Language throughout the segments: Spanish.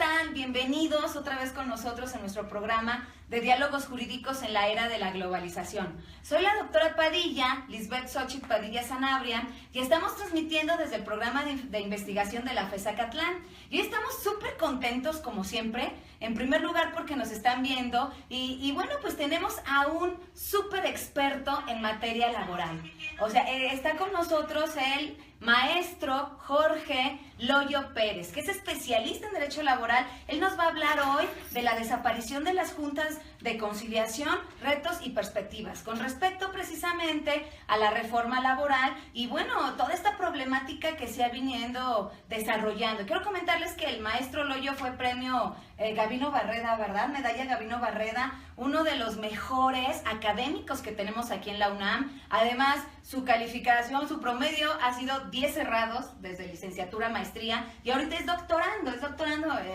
¿Están? Bienvenidos otra vez con nosotros en nuestro programa de diálogos jurídicos en la era de la globalización. Soy la doctora Padilla, Lisbeth Xochitl Padilla Sanabria, y estamos transmitiendo desde el programa de investigación de la FES Acatlán. Y estamos súper contentos, como siempre, en primer lugar porque nos están viendo y bueno, pues tenemos a un súper experto en materia laboral. O sea, está con nosotros el maestro Jorge Loyo Pérez, que es especialista en Derecho Laboral. Él nos va a hablar hoy de la desaparición de las juntas de conciliación, retos y perspectivas, con respecto precisamente a la reforma laboral y bueno, toda esta problemática que se ha viniendo desarrollando. Quiero comentarles que el maestro Loyo fue premio Gabino Barreda, ¿verdad? Medalla Gabino Barreda, uno de los mejores académicos que tenemos aquí en la UNAM. Además, su calificación, su promedio ha sido 10 cerrados desde licenciatura, maestría, y ahorita es doctorando,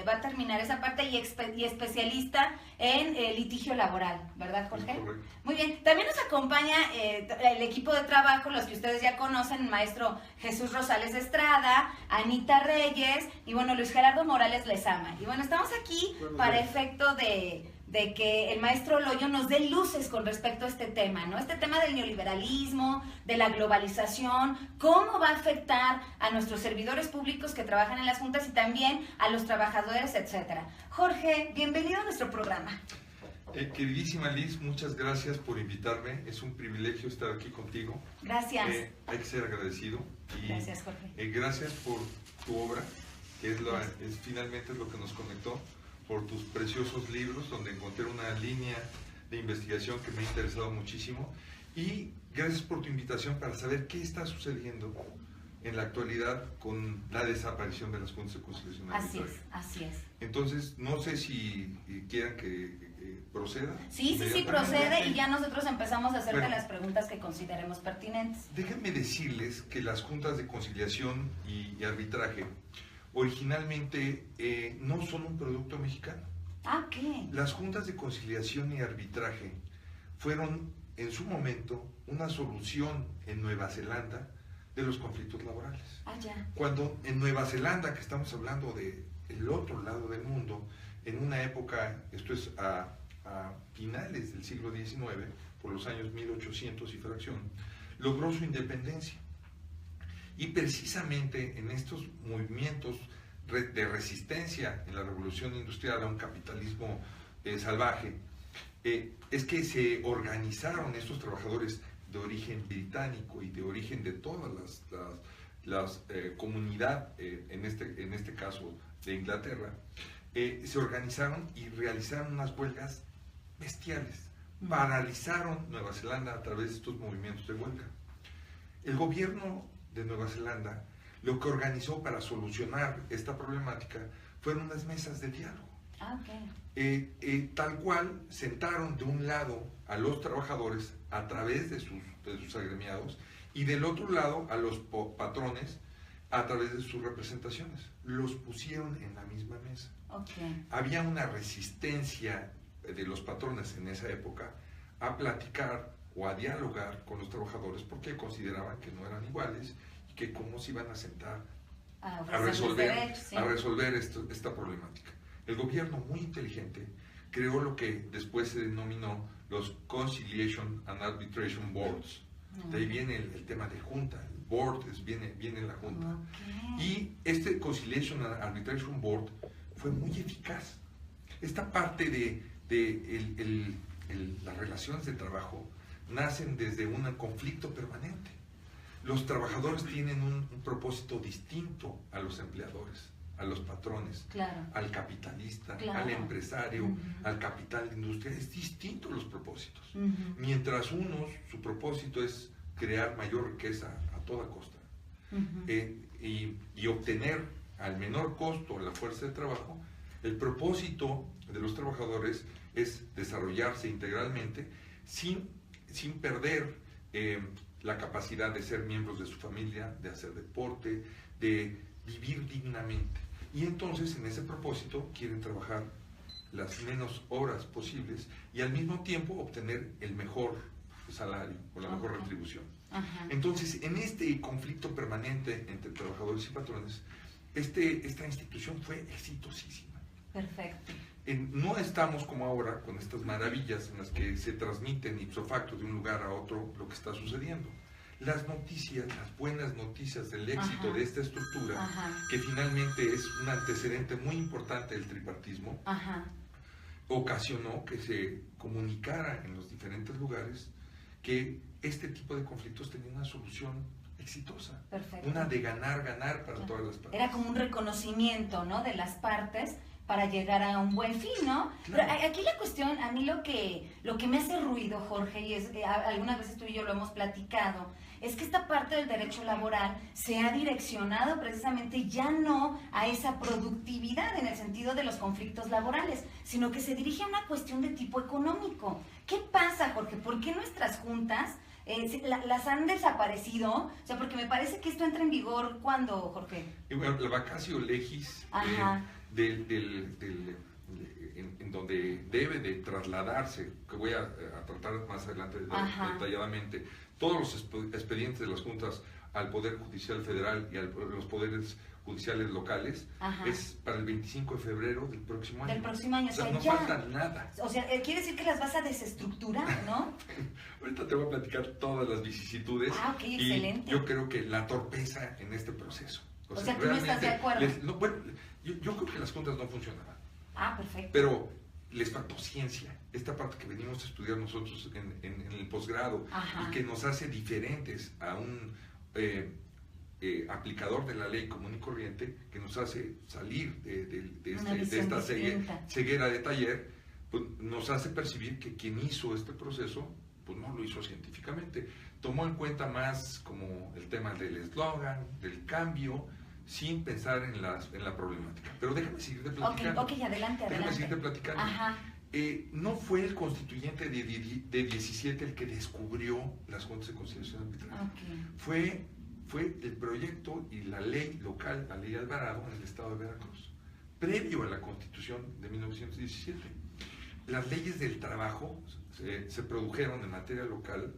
va a terminar esa parte y especialista en litigio laboral, ¿verdad, Jorge? Correcto. Muy bien, también nos acompaña el equipo de trabajo, los que ustedes ya conocen, el maestro Jesús Rosales Estrada, Anita Reyes y bueno, Luis Gerardo Morales Lezama. Y bueno, estamos aquí para efecto de que el maestro Loyo nos dé luces con respecto a este tema, ¿no? Este tema del neoliberalismo, de la globalización, cómo va a afectar a nuestros servidores públicos que trabajan en las juntas y también a los trabajadores, etcétera. Jorge, bienvenido a nuestro programa. Queridísima Liz, muchas gracias por invitarme. Es un privilegio estar aquí contigo. Gracias. Hay que ser agradecido. Y, gracias, Jorge. Gracias por tu obra, que finalmente es lo que nos conectó, por tus preciosos libros, donde encontré una línea de investigación que me ha interesado muchísimo. Y gracias por tu invitación para saber qué está sucediendo en la actualidad con la desaparición de las juntas de conciliación arbitraria. Así es. Entonces, no sé si quieran que proceda. Sí, procede y ya nosotros empezamos a hacerte las preguntas que consideremos pertinentes. Déjenme decirles que las juntas de conciliación y arbitraje originalmente no son un producto mexicano. Ah, ¿qué? Las juntas de conciliación y arbitraje fueron en su momento una solución en Nueva Zelanda de los conflictos laborales. Ah, ya. Cuando en Nueva Zelanda, que estamos hablando de el otro lado del mundo, en una época, esto es a finales del siglo XIX, por los años 1800 y fracción, logró su independencia. Y precisamente en estos movimientos de resistencia en la revolución industrial a un capitalismo salvaje, es que se organizaron estos trabajadores de origen británico y de origen de todas las comunidad, en este caso de Inglaterra, se organizaron y realizaron unas huelgas bestiales. Paralizaron Nueva Zelanda a través de estos movimientos de huelga. El gobierno de Nueva Zelanda lo que organizó para solucionar esta problemática fueron unas mesas de diálogo. Ah, okay. Tal cual sentaron de un lado a los trabajadores a través de sus agremiados y del otro lado a los patrones a través de sus representaciones. Los pusieron en la misma mesa. Okay. Había una resistencia de los patrones en esa época a platicar o a dialogar con los trabajadores porque consideraban que no eran iguales y que cómo se iban a sentar a resolver esta problemática. El gobierno, muy inteligente, creó lo que después se denominó los Conciliation and Arbitration Boards. De ahí viene el tema de junta, el board viene la junta. Okay. Y este Conciliation and Arbitration Board fue muy eficaz. Esta parte de las relaciones de trabajo nacen desde un conflicto permanente. Los trabajadores tienen un propósito distinto a los empleadores, a los patrones, claro, al capitalista, claro, al empresario, al capital industrial. Es distinto los propósitos. Mientras su propósito es crear mayor riqueza a toda costa y obtener al menor costo la fuerza de trabajo, el propósito de los trabajadores es desarrollarse integralmente sin perder la capacidad de ser miembros de su familia, de hacer deporte, de vivir dignamente. Y entonces en ese propósito quieren trabajar las menos horas posibles y al mismo tiempo obtener el mejor salario o la mejor retribución. Entonces, en este conflicto permanente entre trabajadores y patrones, esta institución fue exitosísima. Perfecto. No estamos como ahora con estas maravillas en las que se transmiten ipso facto de un lugar a otro lo que está sucediendo. Las noticias, las buenas noticias del éxito Ajá. de esta estructura, Ajá. que finalmente es un antecedente muy importante del tripartismo, Ajá. ocasionó que se comunicara en los diferentes lugares que este tipo de conflictos tenía una solución exitosa. Perfecto. Una de ganar, ganar para Claro. todas las partes. Era como un reconocimiento, ¿no?, de las partes para llegar a un buen fin, ¿no? Claro. Pero aquí la cuestión, a mí lo que me hace ruido, Jorge, y es, algunas veces tú y yo lo hemos platicado, es que esta parte del derecho laboral se ha direccionado precisamente ya no a esa productividad en el sentido de los conflictos laborales, sino que se dirige a una cuestión de tipo económico. ¿Qué pasa, Jorge? ¿Por qué nuestras juntas las han desaparecido? O sea, porque me parece que esto entra en vigor ¿cuándo, Jorge? Y bueno, la vacatio legis Ajá. en donde debe de trasladarse, que voy a tratar más adelante Ajá. detalladamente, todos los expedientes de las juntas al Poder Judicial Federal y a los poderes judiciales locales, Ajá. es para el 25 de febrero del próximo año. Del próximo año, O sea, o sea, no ya. falta nada. O sea, quiere decir que las vas a desestructurar, ¿no? Ahorita te voy a platicar todas las vicisitudes. Ah, ok, y excelente. yo creo que la torpeza en este proceso. O sea, tú no estás de acuerdo. Bueno, yo creo que las juntas no funcionaban, Ah, perfecto. pero les faltó ciencia. Esta parte que venimos a estudiar nosotros en el posgrado Ajá. y que nos hace diferentes a un aplicador de la ley común y corriente, que nos hace salir de Una visión esta distinta. ceguera de taller, pues nos hace percibir que quien hizo este proceso pues no lo hizo científicamente. Tomó en cuenta más como el tema del eslogan, del cambio, sin pensar en la problemática. Pero déjame seguirte platicando. Ok, adelante, Déjame adelante. seguirte platicando. Ajá. No fue el constituyente de 17 el que descubrió las juntas de conciliación arbitraria. Ok. Fue el proyecto y la ley local, la ley Alvarado, en el estado de Veracruz, previo a la Constitución de 1917. Las leyes del trabajo se produjeron en materia local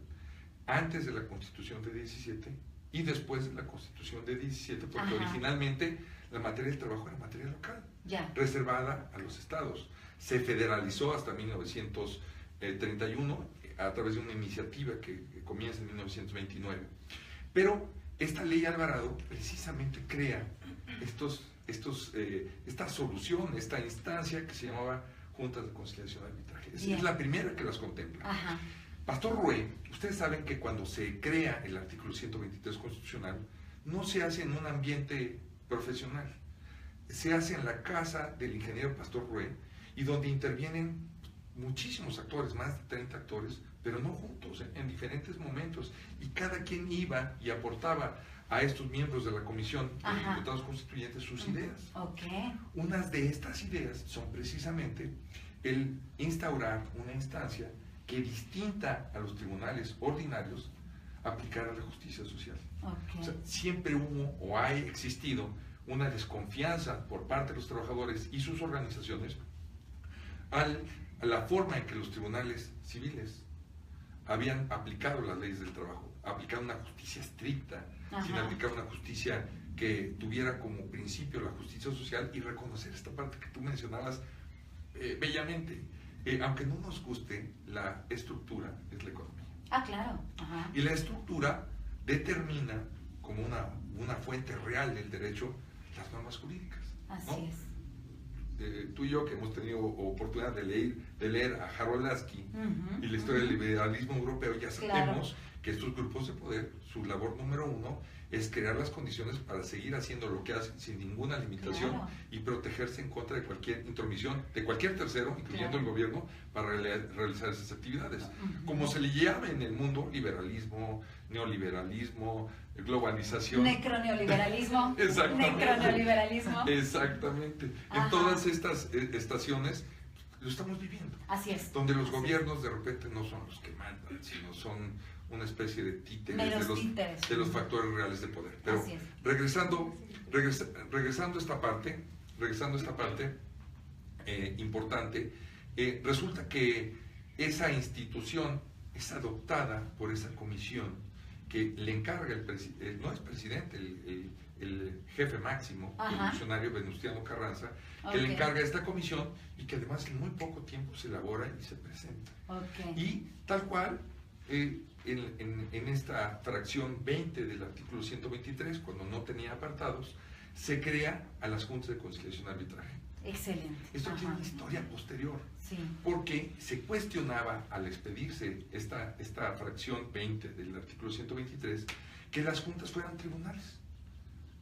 antes de la Constitución de 17 y después de la Constitución de 17, porque Ajá. originalmente la materia del trabajo era materia local, Ya. reservada a los estados. Se federalizó hasta 1931 a través de una iniciativa que comienza en 1929. Pero esta ley Alvarado precisamente crea esta solución, esta instancia que se llamaba Juntas de Conciliación y Arbitraje. Es la primera que las contempla. Ajá. Pastor Rue, ustedes saben que cuando se crea el artículo 123 constitucional, no se hace en un ambiente profesional, se hace en la casa del ingeniero Pastor Rue, y donde intervienen muchísimos actores, más de 30 actores, pero no juntos, en diferentes momentos, y cada quien iba y aportaba a estos miembros de la comisión de Ajá. diputados constituyentes sus ideas. Ok. Unas de estas ideas son precisamente el instaurar una instancia que, distinta a los tribunales ordinarios, aplicara la justicia social. Ok. O sea, siempre hubo o ha existido una desconfianza por parte de los trabajadores y sus organizaciones a la forma en que los tribunales civiles habían aplicado las leyes del trabajo, aplicado una justicia estricta, Ajá. sin aplicar una justicia que tuviera como principio la justicia social y reconocer esta parte que tú mencionabas bellamente. Aunque no nos guste, la estructura es la economía. Ah, claro. Ajá. Y la estructura determina como una fuente real del derecho las normas jurídicas. Así ¿no? es. Tú y yo, que hemos tenido oportunidad de leer a Harold Lasky Ujú, y la historia del liberalismo europeo, ya sabemos Claro. que estos grupos de poder, su labor número uno es crear las condiciones para seguir haciendo lo que hacen sin ninguna limitación Claro. y protegerse en contra de cualquier intromisión de cualquier tercero, incluyendo Claro. el gobierno, para realizar esas actividades. Ujú. Como se le llama en el mundo, liberalismo, neoliberalismo, globalización. Necroneoliberalismo. Exactamente. Necroneoliberalismo. Exactamente. Ajá. En todas estas estaciones lo estamos viviendo, Así es. donde los Así es. gobiernos de repente no son los que mandan, sino son una especie de títeres Meros de los, títeres. de los factores reales de poder. Pero Así es. regresando a esta parte importante, resulta que esa institución es adoptada por esa comisión que le encarga no es presidente, el jefe máximo, Ajá. el funcionario Venustiano Carranza, que le encarga esta comisión y que además en muy poco tiempo se elabora y se presenta. Y tal cual, en esta fracción 20 del artículo 123, cuando no tenía apartados, se crea a las juntas de conciliación y arbitraje. Excelente. Esto tiene una historia posterior, sí, porque se cuestionaba al expedirse esta fracción 20 del artículo 123, que las juntas fueran tribunales.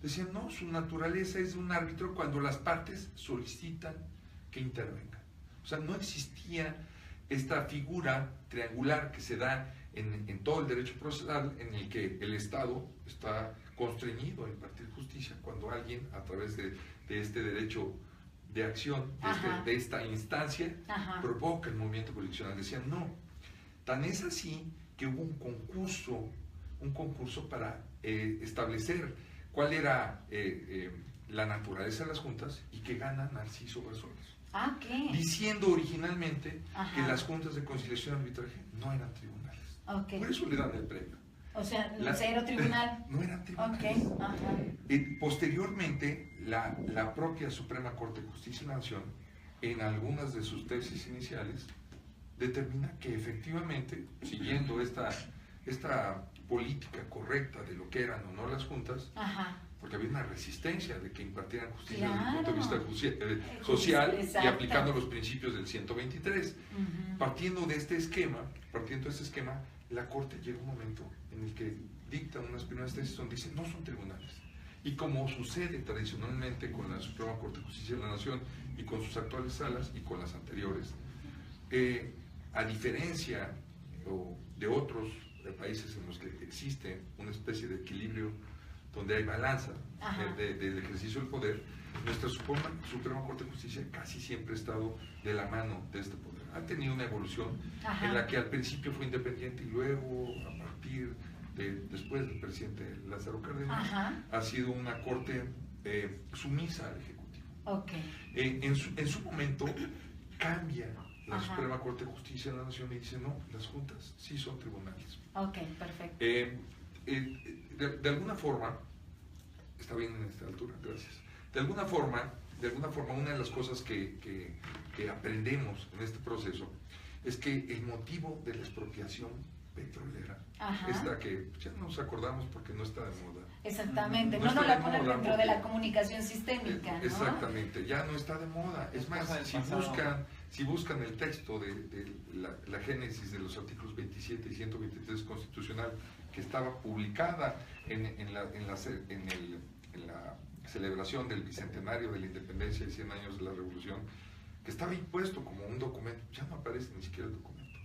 Decían, no, su naturaleza es de un árbitro cuando las partes solicitan que intervengan. O sea, no existía esta figura triangular que se da en todo el derecho procesal, en el que el Estado está constreñido a impartir justicia cuando alguien, a través de este derecho de acción, de esta instancia, provoca el movimiento jurisdiccional. Decían, no. Tan es así que hubo un concurso para establecer cuál era la naturaleza de las juntas, y que gana Narciso Bassols. Diciendo originalmente que las juntas de conciliación y arbitraje no eran tribunales. Por eso le dan el premio. O sea, cero tribunal. No eran tribunales. Posteriormente, la propia Suprema Corte de Justicia de la Nación, en algunas de sus tesis iniciales, determina que efectivamente, siguiendo esta política correcta de lo que eran o no las juntas, porque había una resistencia de que impartieran justicia desde el punto de vista social y aplicando los principios del 123. Partiendo de este esquema, la Corte llega un momento en el que dicta unas primeras tesis donde dice no son tribunales. Y como sucede tradicionalmente con la Suprema Corte de Justicia de la Nación y con sus actuales salas y con las anteriores, a diferencia de otros países en los que existe una especie de equilibrio donde hay balanza del ejercicio del poder, nuestra Suprema Corte de Justicia casi siempre ha estado de la mano de este poder. Ha tenido una evolución en la que al principio fue independiente y luego, a partir después del presidente Lázaro Cárdenas, ha sido una corte sumisa al Ejecutivo. En su momento cambia la Suprema Corte de Justicia de la Nación y dice, no, las juntas sí son tribunales. Perfecto. De alguna forma, está bien en esta altura, gracias. De alguna forma, una de las cosas que aprendemos en este proceso es que el motivo de la expropiación petrolera, esta que ya nos acordamos porque no está de moda. Exactamente, no la ponen dentro de la comunicación sistémica, ¿no? Exactamente, ya no está de moda. Es más, si buscan el texto de la génesis de los artículos 27 y 123 constitucional, que estaba publicada en la celebración del bicentenario de la independencia y 100 años de la revolución, que estaba impuesto como un documento, ya no aparece ni siquiera el documento,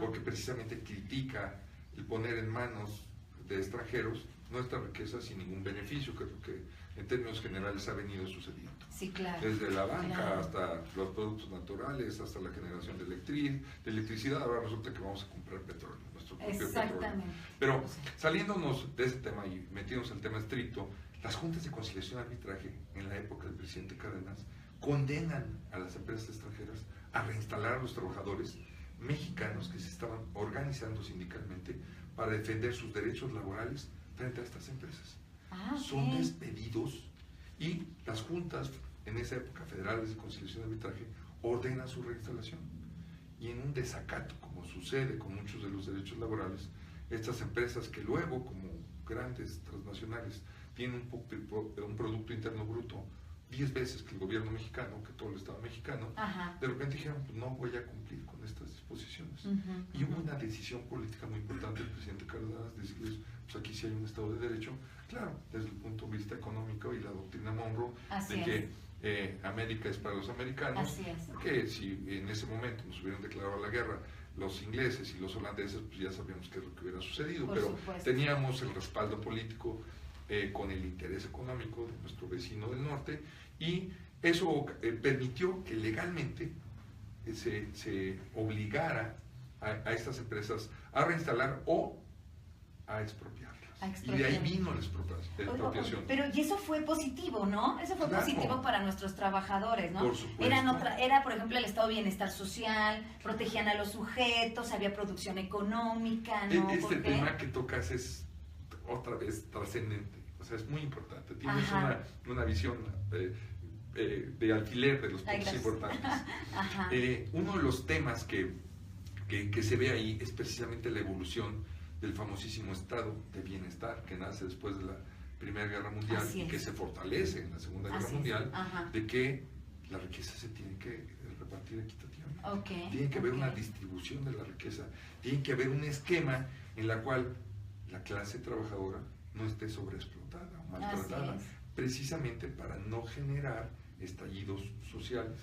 porque precisamente critica el poner en manos de extranjeros nuestra riqueza sin ningún beneficio, que es lo que en términos generales ha venido sucediendo. Sí, claro. Desde la banca hasta los productos naturales, hasta la generación de electricidad, ahora resulta que vamos a comprar petróleo, nuestro propio petróleo. Pero saliéndonos de ese tema y metiéndonos en el tema estricto, las juntas de conciliación y arbitraje en la época del presidente Cárdenas condenan a las empresas extranjeras a reinstalar a los trabajadores mexicanos que se estaban organizando sindicalmente para defender sus derechos laborales frente a estas empresas. Son despedidos y las juntas, en esa época federales de conciliación y arbitraje, ordenan su reinstalación. Y en un desacato, como sucede con muchos de los derechos laborales, estas empresas que luego, como grandes transnacionales, tienen un Producto Interno Bruto 10 veces que el gobierno mexicano, que todo el Estado mexicano, de repente dijeron, pues no voy a cumplir con estas disposiciones. Y hubo una decisión política muy importante del presidente Cárdenas, decirles, pues aquí sí hay un Estado de Derecho, claro, desde el punto de vista económico y la doctrina Monroe, que América es para los americanos, que si en ese momento nos hubieran declarado la guerra los ingleses y los holandeses, pues ya sabíamos qué es lo que hubiera sucedido, pero teníamos el respaldo político con el interés económico de nuestro vecino del norte, y eso permitió que legalmente se obligara a estas empresas a reinstalar o a expropiarlas. Y de ahí vino la expropiación. Pero y eso fue positivo, ¿no? Eso fue positivo para nuestros trabajadores, ¿no? Por supuesto. Era, por ejemplo, el estado de bienestar social, protegían a los sujetos, había producción económica, ¿no? Tema que tocas es otra vez trascendente. O sea, es muy importante. Tienes una visión de alfiler de los puntos importantes. Uno de los temas que se ve ahí es precisamente la evolución del famosísimo estado de bienestar que nace después de la Primera Guerra Mundial y que se fortalece en la Segunda Guerra Mundial, de que la riqueza se tiene que repartir equitativamente. Tiene que haber una distribución de la riqueza, tiene que haber un esquema en la cual la clase trabajadora no esté sobreexplotada o maltratada, precisamente para no generar estallidos sociales,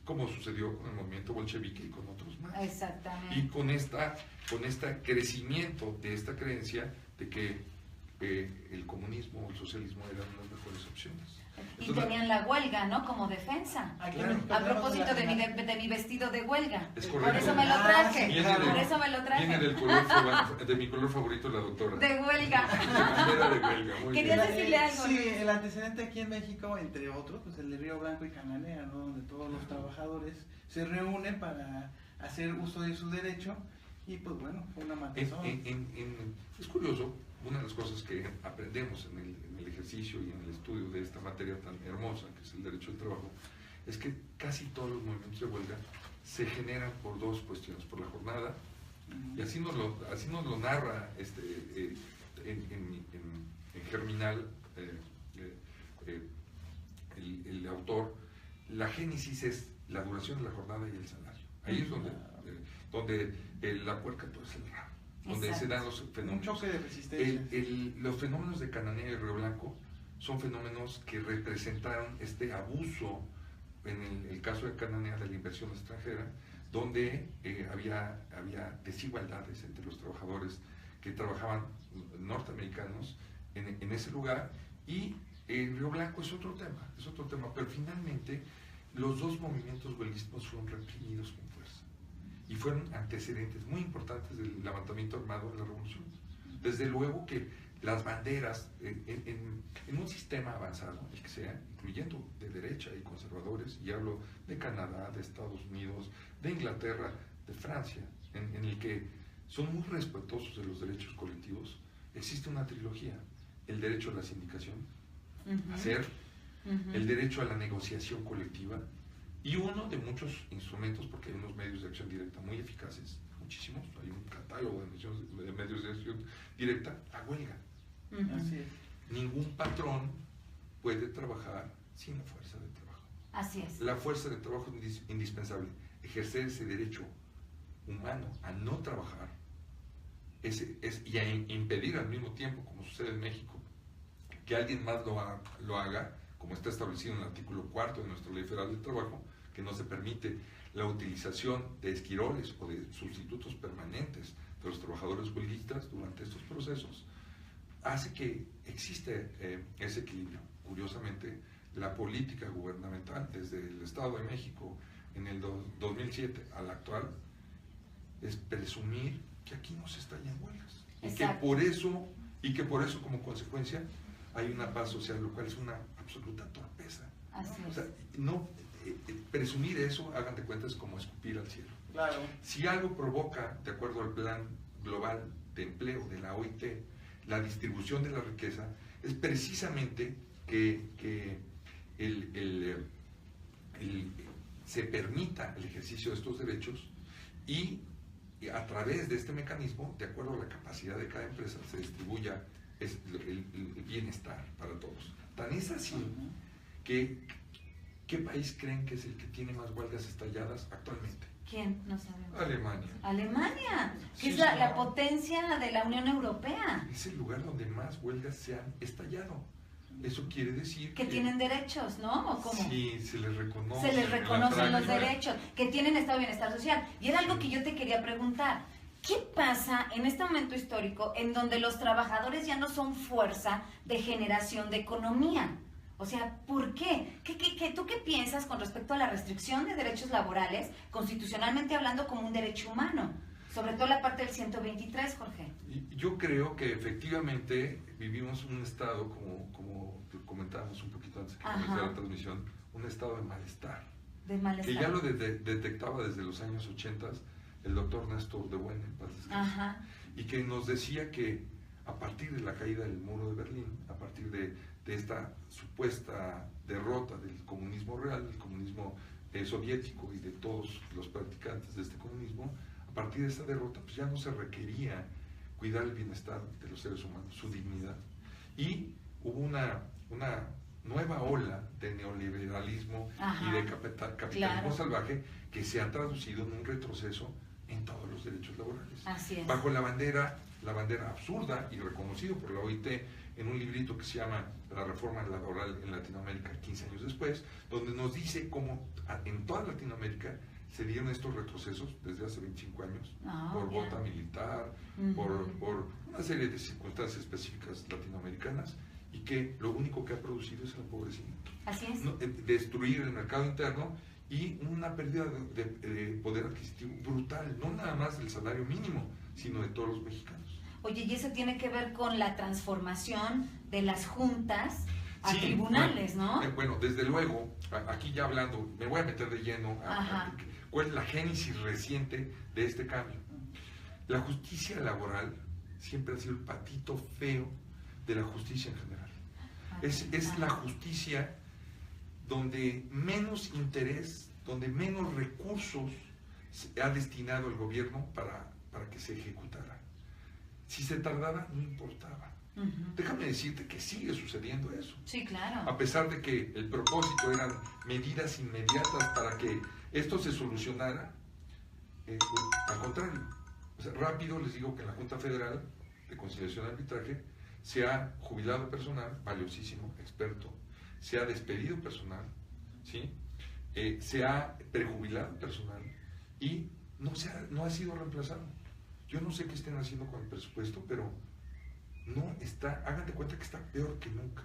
como sucedió con el movimiento bolchevique y con otros más. Exactamente. Y con este crecimiento de esta creencia de que el comunismo o el socialismo eran las mejores opciones. Y tenían la huelga, ¿no? Como defensa. Claro. A propósito de mi vestido de huelga. Es correcto. Por eso me lo traje. Por eso me lo traje. Viene del color de mi color favorito, la doctora. De huelga. De huelga. Muy ¿Querías bien. decirle algo? Sí, el antecedente aquí en México, entre otros, pues el de Río Blanco y Cananea, ¿no? Donde todos los trabajadores se reúnen para hacer uso de su derecho y pues bueno, fue una matazón. Es curioso, una de las cosas que aprendemos en el ejercicio y en el estudio de esta materia tan hermosa que es el derecho al trabajo, es que casi todos los movimientos de huelga se generan por dos cuestiones, por la jornada, y así nos lo narra en Germinal el autor. La génesis es la duración de la jornada y el salario. Ahí es donde la puerca tuerce el rabo, donde se dan los fenómenos. Un choque de resistencia. Los fenómenos de Cananea y Río Blanco son fenómenos que representaron este abuso, en el caso de Cananea, de la inversión extranjera, donde había desigualdades entre los trabajadores que trabajaban norteamericanos en ese lugar, y Río Blanco es otro tema, pero finalmente los dos movimientos huelguistas fueron reprimidos con fuerza y fueron antecedentes muy importantes del levantamiento armado de la revolución. Desde luego que las banderas en un sistema avanzado, el que sea, incluyendo de derecha y conservadores, y hablo de Canadá, de Estados Unidos, de Inglaterra, de Francia, en el que son muy respetuosos de los derechos colectivos, existe una trilogía: el derecho a la sindicación, el derecho a la negociación colectiva, y uno de muchos instrumentos, porque hay unos medios de acción directa muy eficaces, muchísimos, hay un catálogo de medios de acción directa, a huelga. Así es. Ningún patrón puede trabajar sin la fuerza de trabajo. Así es. La fuerza de trabajo es indispensable. Ejercer ese derecho humano a no trabajar y a impedir al mismo tiempo, como sucede en México, que alguien más lo haga, como está establecido en el artículo 4 de nuestra Ley Federal del Trabajo, que no se permite la utilización de esquiroles o de sustitutos permanentes de los trabajadores huelguistas durante estos procesos, hace que existe ese equilibrio. Curiosamente, la política gubernamental desde el Estado de México en el 2007 al actual es presumir que aquí no se estallan huelgas y que por eso como consecuencia hay una paz social, lo cual es una absoluta torpeza. O sea, presumir eso, hagan de cuenta, es como escupir al cielo. Claro. Si algo provoca, de acuerdo al Plan Global de Empleo de la OIT, la distribución de la riqueza, es precisamente que se permita el ejercicio de estos derechos y a través de este mecanismo, de acuerdo a la capacidad de cada empresa, se distribuya el bienestar para todos. Tan es así que ¿qué país creen que es el que tiene más huelgas estalladas actualmente? ¿Quién? No sabemos. Alemania. Alemania, que Sí, es la potencia de la Unión Europea. Es el lugar donde más huelgas se han estallado. Eso quiere decir que tienen derechos, ¿no? ¿O cómo? Sí, se les reconoce. Se les reconocen los derechos, que tienen estado de bienestar social. Y era algo que yo te quería preguntar. ¿Qué pasa en este momento histórico en donde los trabajadores ya no son fuerza de generación de economía? O sea, ¿por qué? ¿Tú qué piensas con respecto a la restricción de derechos laborales, constitucionalmente hablando, como un derecho humano? Sobre todo la parte del 123, Jorge. Yo creo que efectivamente vivimos un estado, como comentábamos un poquito antes que comenzara la transmisión, un estado de malestar. De malestar. Que ya lo detectaba desde los años 80 el doctor Néstor de Buen, en paz descanse, y que nos decía que a partir de la caída del muro de Berlín, a partir de de esta supuesta derrota del comunismo real, del comunismo soviético y de todos los practicantes de este comunismo, a partir de esta derrota pues ya no se requería cuidar el bienestar de los seres humanos, su dignidad. Y hubo una nueva ola de neoliberalismo y de capitalismo salvaje que se ha traducido en un retroceso en todos los derechos laborales. Así es. Bajo la bandera absurda y reconocido por la OIT en un librito que se llama La reforma laboral en Latinoamérica 15 años después, donde nos dice cómo en toda Latinoamérica se dieron estos retrocesos desde hace 25 años, por bota militar, por una serie de circunstancias específicas latinoamericanas, y que lo único que ha producido es el empobrecimiento. Así es. Destruir el mercado interno y una pérdida de poder adquisitivo brutal, no nada más del salario mínimo, sino de todos los mexicanos. Oye, y eso tiene que ver con la transformación de las juntas a tribunales, ¿no? Bueno, desde luego, aquí ya hablando, me voy a meter de lleno a cuál es la génesis reciente de este cambio. La justicia laboral siempre ha sido el patito feo de la justicia en general. Es la justicia donde menos interés, donde menos recursos se ha destinado el gobierno para que se ejecutara. Si se tardaba, no importaba. Déjame decirte que sigue sucediendo eso. Sí, claro. A pesar de que el propósito eran medidas inmediatas para que esto se solucionara, al contrario. O sea, rápido les digo que en la Junta Federal de Conciliación y Arbitraje se ha jubilado personal, valiosísimo, experto, se ha despedido personal, ¿sí? Se ha prejubilado personal y no ha sido reemplazado. Yo no sé qué estén haciendo con el presupuesto, pero no está, hagan de cuenta que está peor que nunca.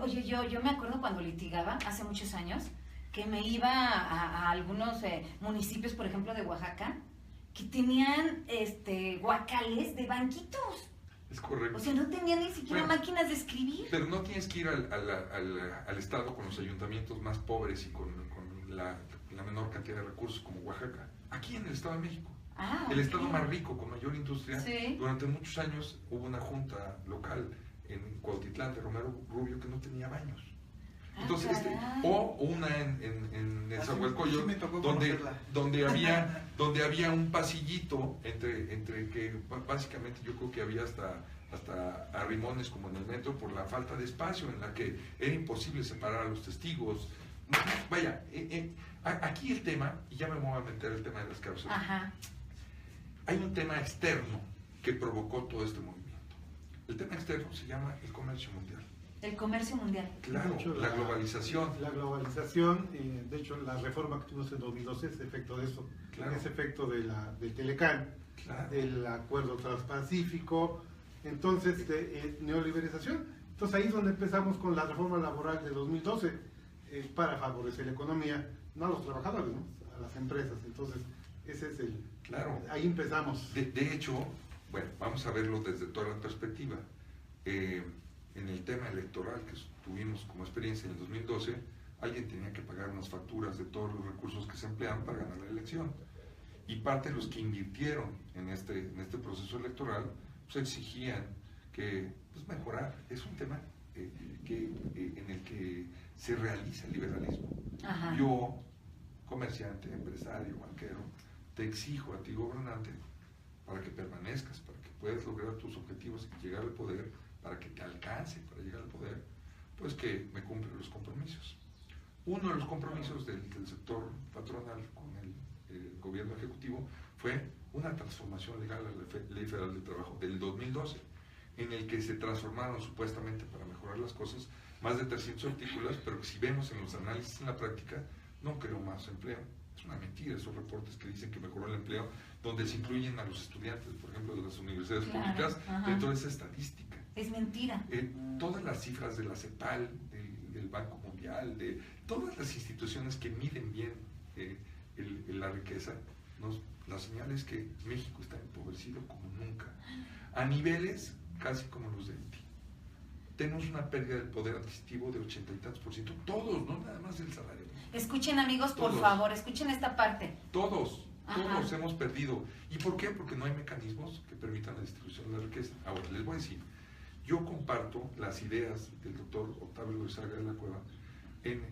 Oye, yo me acuerdo cuando litigaba, hace muchos años, que me iba a algunos municipios, por ejemplo, de Oaxaca, que tenían guacales de banquitos. Es correcto. O sea, no tenían ni siquiera máquinas de escribir. Pero no tienes que ir al estado con los ayuntamientos más pobres y con la menor cantidad de recursos como Oaxaca. Aquí en el Estado de México. El estado más rico, con mayor industria. Durante muchos años hubo una junta local en Cuautitlán de Romero Rubio que no tenía baños. Entonces, o una en Nezahualcóyotl, donde había un pasillito entre que básicamente yo creo que había hasta arrimones como en el metro por la falta de espacio, en la que era imposible separar a los testigos. Vaya, aquí el tema, y ya me voy a meter el tema de las cárceles. Hay un tema externo que provocó todo este movimiento. El tema externo se llama el comercio mundial. El comercio mundial. Claro, hecho, la globalización. La globalización, de hecho, la reforma que tuvimos en 2012 es efecto de eso. Claro. Es efecto del Telecán, del Acuerdo Transpacífico, entonces, de neoliberalización. Entonces, ahí es donde empezamos con la reforma laboral de 2012, para favorecer la economía, no a los trabajadores, ¿no? A las empresas. Entonces, ese es el... Claro. Ahí empezamos. De hecho, bueno, vamos a verlo desde toda la perspectiva. En el tema electoral que tuvimos como experiencia en el 2012, alguien tenía que pagar unas facturas de todos los recursos que se empleaban para ganar la elección. Y parte de los que invirtieron en este proceso electoral, pues exigían que mejorar. Es un tema en el que se realiza el liberalismo. Yo, comerciante, empresario, banquero, te exijo a ti, gobernante, para que permanezcas, para que puedas lograr tus objetivos y llegar al poder, para que te alcance para llegar al poder, pues que me cumplan los compromisos. Uno de los compromisos del sector patronal con el gobierno ejecutivo fue una transformación legal a la Ley Federal del Trabajo del 2012, en el que se transformaron supuestamente para mejorar las cosas más de 300 artículos, pero que si vemos en los análisis en la práctica, no creó más empleo. Es una mentira esos reportes que dicen que mejoró el empleo, donde se incluyen a los estudiantes, por ejemplo, de las universidades públicas, dentro de esa estadística. Es mentira. Todas las cifras de la CEPAL, del Banco Mundial, de todas las instituciones que miden bien la riqueza, la señal es que México está empobrecido como nunca, a niveles casi como los de Haití. Tenemos una pérdida del poder adquisitivo de 80 y tantos %, todos, no nada más el salario. Escuchen, amigos, por favor, escuchen esta parte. Todos hemos perdido. ¿Y por qué? Porque no hay mecanismos que permitan la distribución de la riqueza. Ahora, les voy a decir, yo comparto las ideas del doctor Octavio Loizaga de la Cueva en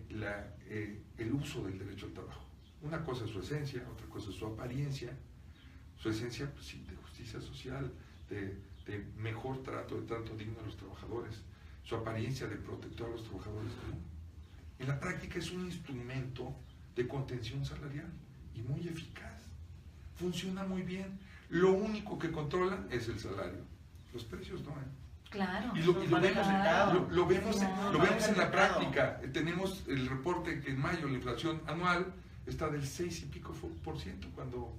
el uso del derecho al trabajo. Una cosa es su esencia, otra cosa es su apariencia. Su esencia, pues sí, de justicia social, de mejor trato, de trato digno a los trabajadores. Su apariencia de protector a los trabajadores, no. En la práctica es un instrumento de contención salarial y muy eficaz. Funciona muy bien. Lo único que controla es el salario. Los precios no, Claro. Y lo vemos en la práctica. Tenemos el reporte que en mayo la inflación anual está del 6 y pico %, cuando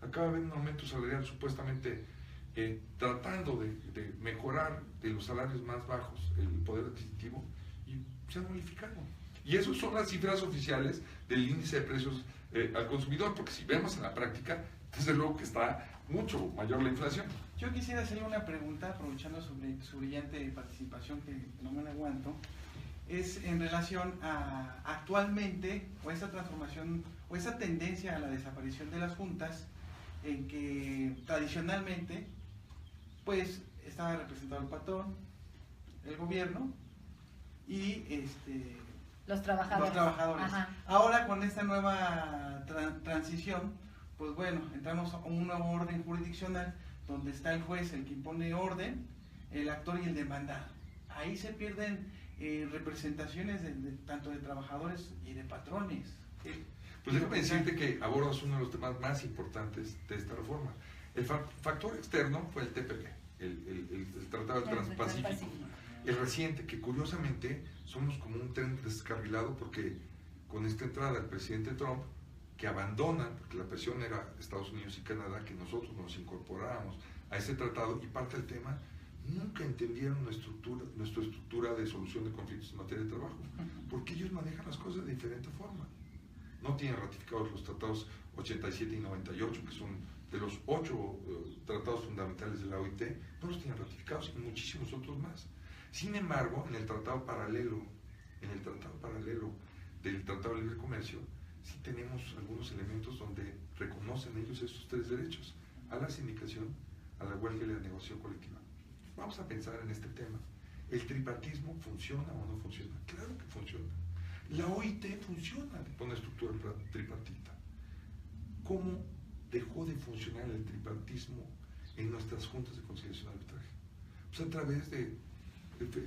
acaba de haber un aumento salarial supuestamente tratando de mejorar de los salarios más bajos el poder adquisitivo, y se ha modificado. Y esas son las cifras oficiales del índice de precios al consumidor, porque si vemos en la práctica, desde luego que está mucho mayor la inflación. Yo quisiera hacerle una pregunta, aprovechando su brillante participación, que no me la aguanto, es en relación a actualmente, o esa transformación, o esa tendencia a la desaparición de las juntas, en que tradicionalmente, pues, estaba representado el patrón, el gobierno, y los trabajadores. Ajá. Ahora, con esta nueva transición, pues bueno, entramos a un nuevo orden jurisdiccional, donde está el juez, el que impone orden, el actor y el demandado. Ahí se pierden representaciones tanto de trabajadores y de patrones. Pues déjame decirte que abordas uno de los temas más importantes de esta reforma. El factor externo fue el TPP, el Tratado del Transpacífico, el reciente, que curiosamente somos como un tren descarrilado, porque con esta entrada del presidente Trump, que abandonan, porque la presión era Estados Unidos y Canadá, que nosotros nos incorporáramos a ese tratado, y parte del tema, nunca entendieron nuestra estructura de solución de conflictos en materia de trabajo, porque ellos manejan las cosas de diferente forma. No tienen ratificados los tratados 87 y 98, que son de los 8 tratados fundamentales de la OIT, no los tienen ratificados, y muchísimos otros más. Sin embargo, en el tratado paralelo del Tratado de Libre Comercio, sí tenemos algunos elementos donde reconocen ellos estos 3 derechos: a la sindicación, a la huelga y a la negociación colectiva. Vamos a pensar en este tema. ¿El tripartismo funciona o no funciona? Claro que funciona. La OIT funciona con una estructura tripartita. ¿Cómo dejó de funcionar el tripartismo en nuestras juntas de conciliación y arbitraje? Pues a través de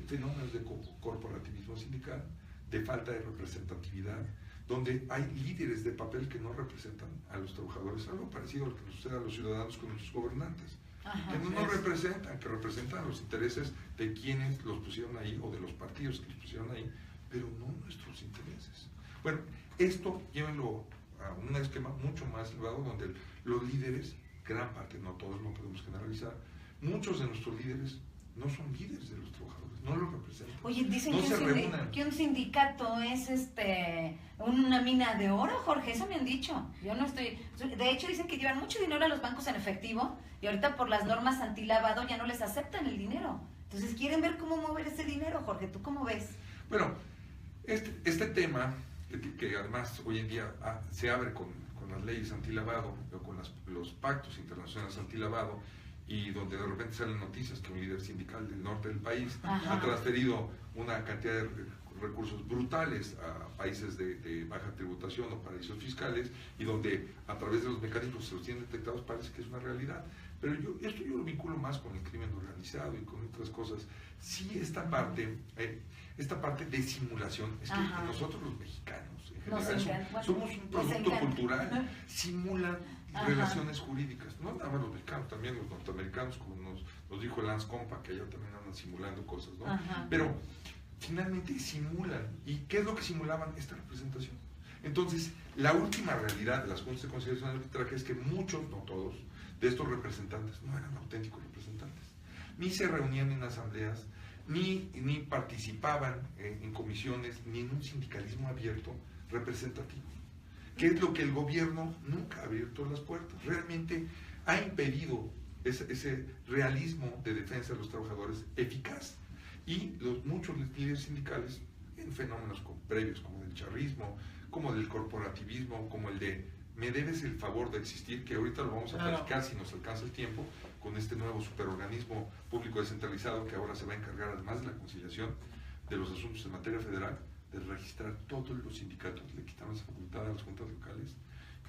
fenómenos de corporativismo sindical, de falta de representatividad, donde hay líderes de papel que no representan a los trabajadores, algo parecido a lo que nos sucede a los ciudadanos con nuestros gobernantes. Ajá, que no representan, que representan los intereses de quienes los pusieron ahí, o de los partidos que los pusieron ahí, pero no nuestros intereses. Bueno, esto llévenlo a un esquema mucho más elevado, donde los líderes, gran parte, no todos, no podemos generalizar, muchos de nuestros líderes no son líderes de los trabajadores, no los representan. Oye, dicen no que un sindicato es una mina de oro, Jorge, eso me han dicho. Yo no estoy. De hecho, dicen que llevan mucho dinero a los bancos en efectivo, y ahorita por las normas antilavado ya no les aceptan el dinero. Entonces quieren ver cómo mover ese dinero, Jorge. ¿Tú cómo ves? Bueno, este tema, que además hoy en día se abre con las leyes antilavado, o con los pactos internacionales antilavado, y donde de repente salen noticias que un líder sindical del norte del país ha transferido una cantidad de recursos brutales a países de baja tributación o paraísos fiscales, y donde a través de los mecanismos se los tienen detectados, parece que es una realidad. Pero esto yo lo vinculo más con el crimen organizado y con otras cosas. Sí, esta parte de simulación, es que nosotros los mexicanos en general somos un producto cultural, simulan relaciones jurídicas, no nada más los mexicanos, también los norteamericanos, como nos dijo Lance Compa, que allá también andan simulando cosas, ¿no? Pero finalmente simulan. ¿Y qué es lo que simulaban? Esta representación. Entonces, la última realidad de las juntas de conciliación y arbitraje es que muchos, no todos, de estos representantes no eran auténticos representantes, ni se reunían en asambleas, ni participaban en comisiones, ni en un sindicalismo abierto representativo, que es lo que el gobierno nunca ha abierto las puertas. Realmente ha impedido ese realismo de defensa de los trabajadores eficaz, y muchos líderes sindicales en fenómenos previos como del charrismo, como del corporativismo, como el de me debes el favor de existir, que ahorita lo vamos a platicar si nos alcanza el tiempo, con este nuevo superorganismo público descentralizado que ahora se va a encargar, además de la conciliación de los asuntos en materia federal, de registrar todos los sindicatos. Le quitaron esa facultad a las juntas locales,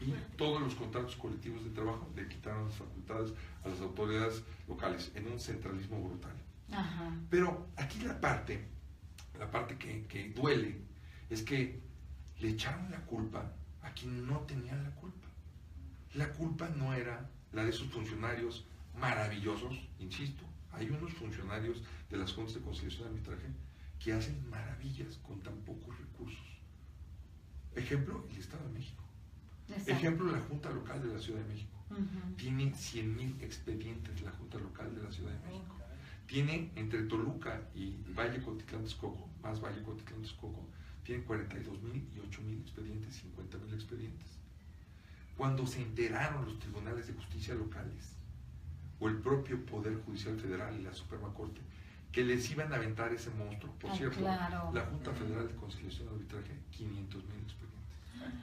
y todos los contratos colectivos de trabajo le quitaron las facultades a las autoridades locales, en un centralismo brutal. Ajá. Pero aquí la parte que duele es que le echaron la culpa a quien no tenía la culpa. La culpa no era la de esos funcionarios maravillosos, insisto, hay unos funcionarios de las juntas de conciliación y arbitraje que hacen maravillas con tan pocos recursos. Ejemplo, el Estado de México. Exacto. Ejemplo, la Junta Local de la Ciudad de México. Uh-huh. Tiene 100,000 expedientes la Junta Local de la Ciudad de México. Tiene entre Toluca y Valle Cotitlán de Texcoco, más Valle Cotitlán de Texcoco, tiene 42,000 y 8,000 expedientes, 50,000 expedientes. Cuando se enteraron los tribunales de justicia locales, o el propio Poder Judicial Federal y la Suprema Corte, que les iban a aventar ese monstruo, por cierto, claro. la Junta Federal de Conciliación y Arbitraje, 500,000 expedientes.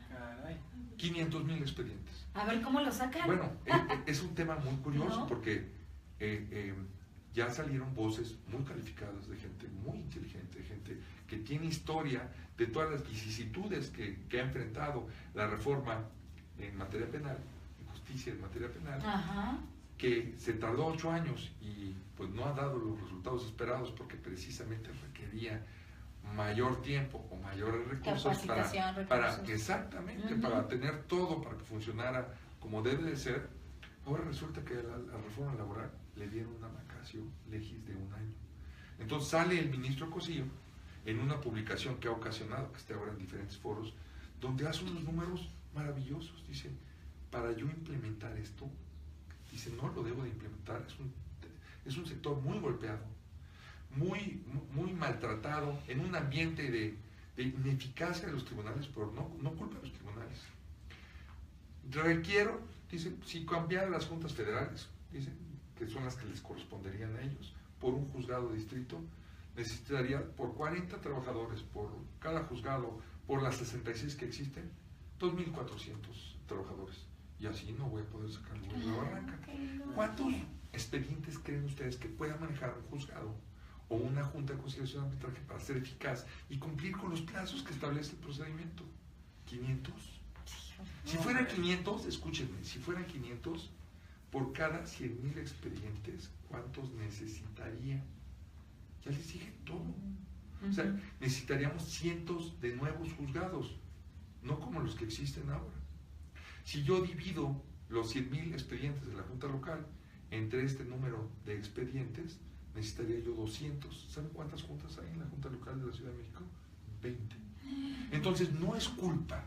Caray. 500,000 expedientes. A ver cómo lo sacan. Bueno, es un tema muy curioso, ¿no? Porque ya salieron voces muy calificadas de gente muy inteligente, de gente que tiene historia de todas las vicisitudes que ha enfrentado la reforma en materia penal, en justicia en materia penal. Ajá. Que se tardó 8 años y pues no ha dado los resultados esperados porque precisamente requería mayor tiempo o mayores recursos para exactamente, uh-huh, para tener todo para que funcionara como debe de ser. Ahora resulta que a la reforma laboral le dieron una vacatio legis de 1 año. Entonces sale el ministro Cosío en una publicación que ha ocasionado que esté ahora en diferentes foros, donde hace unos números maravillosos. Dice, para yo implementar esto, dice, no lo debo de implementar, es un sector muy golpeado, muy maltratado, en un ambiente de ineficacia de los tribunales, pero no culpa de los tribunales. Requiero, dice, si cambiara las juntas federales, dice, que son las que les corresponderían a ellos, por un juzgado de distrito, necesitaría por 40 trabajadores, por cada juzgado, por las 66 que existen, 2,400 trabajadores. Y así no voy a poder sacarlo de la barranca. ¿Cuántos expedientes creen ustedes que pueda manejar un juzgado o una junta de conciliación y arbitraje para ser eficaz y cumplir con los plazos que establece el procedimiento? ¿500? Si fueran 500, escúchenme, si fueran 500, por cada 100,000 expedientes, ¿cuántos necesitaría? Ya les dije todo. O sea, necesitaríamos cientos de nuevos juzgados, no como los que existen ahora. Si yo divido los 100,000 expedientes de la Junta Local entre este número de expedientes, necesitaría yo 200. ¿Saben cuántas juntas hay en la Junta Local de la Ciudad de México? 20. Entonces, no es culpa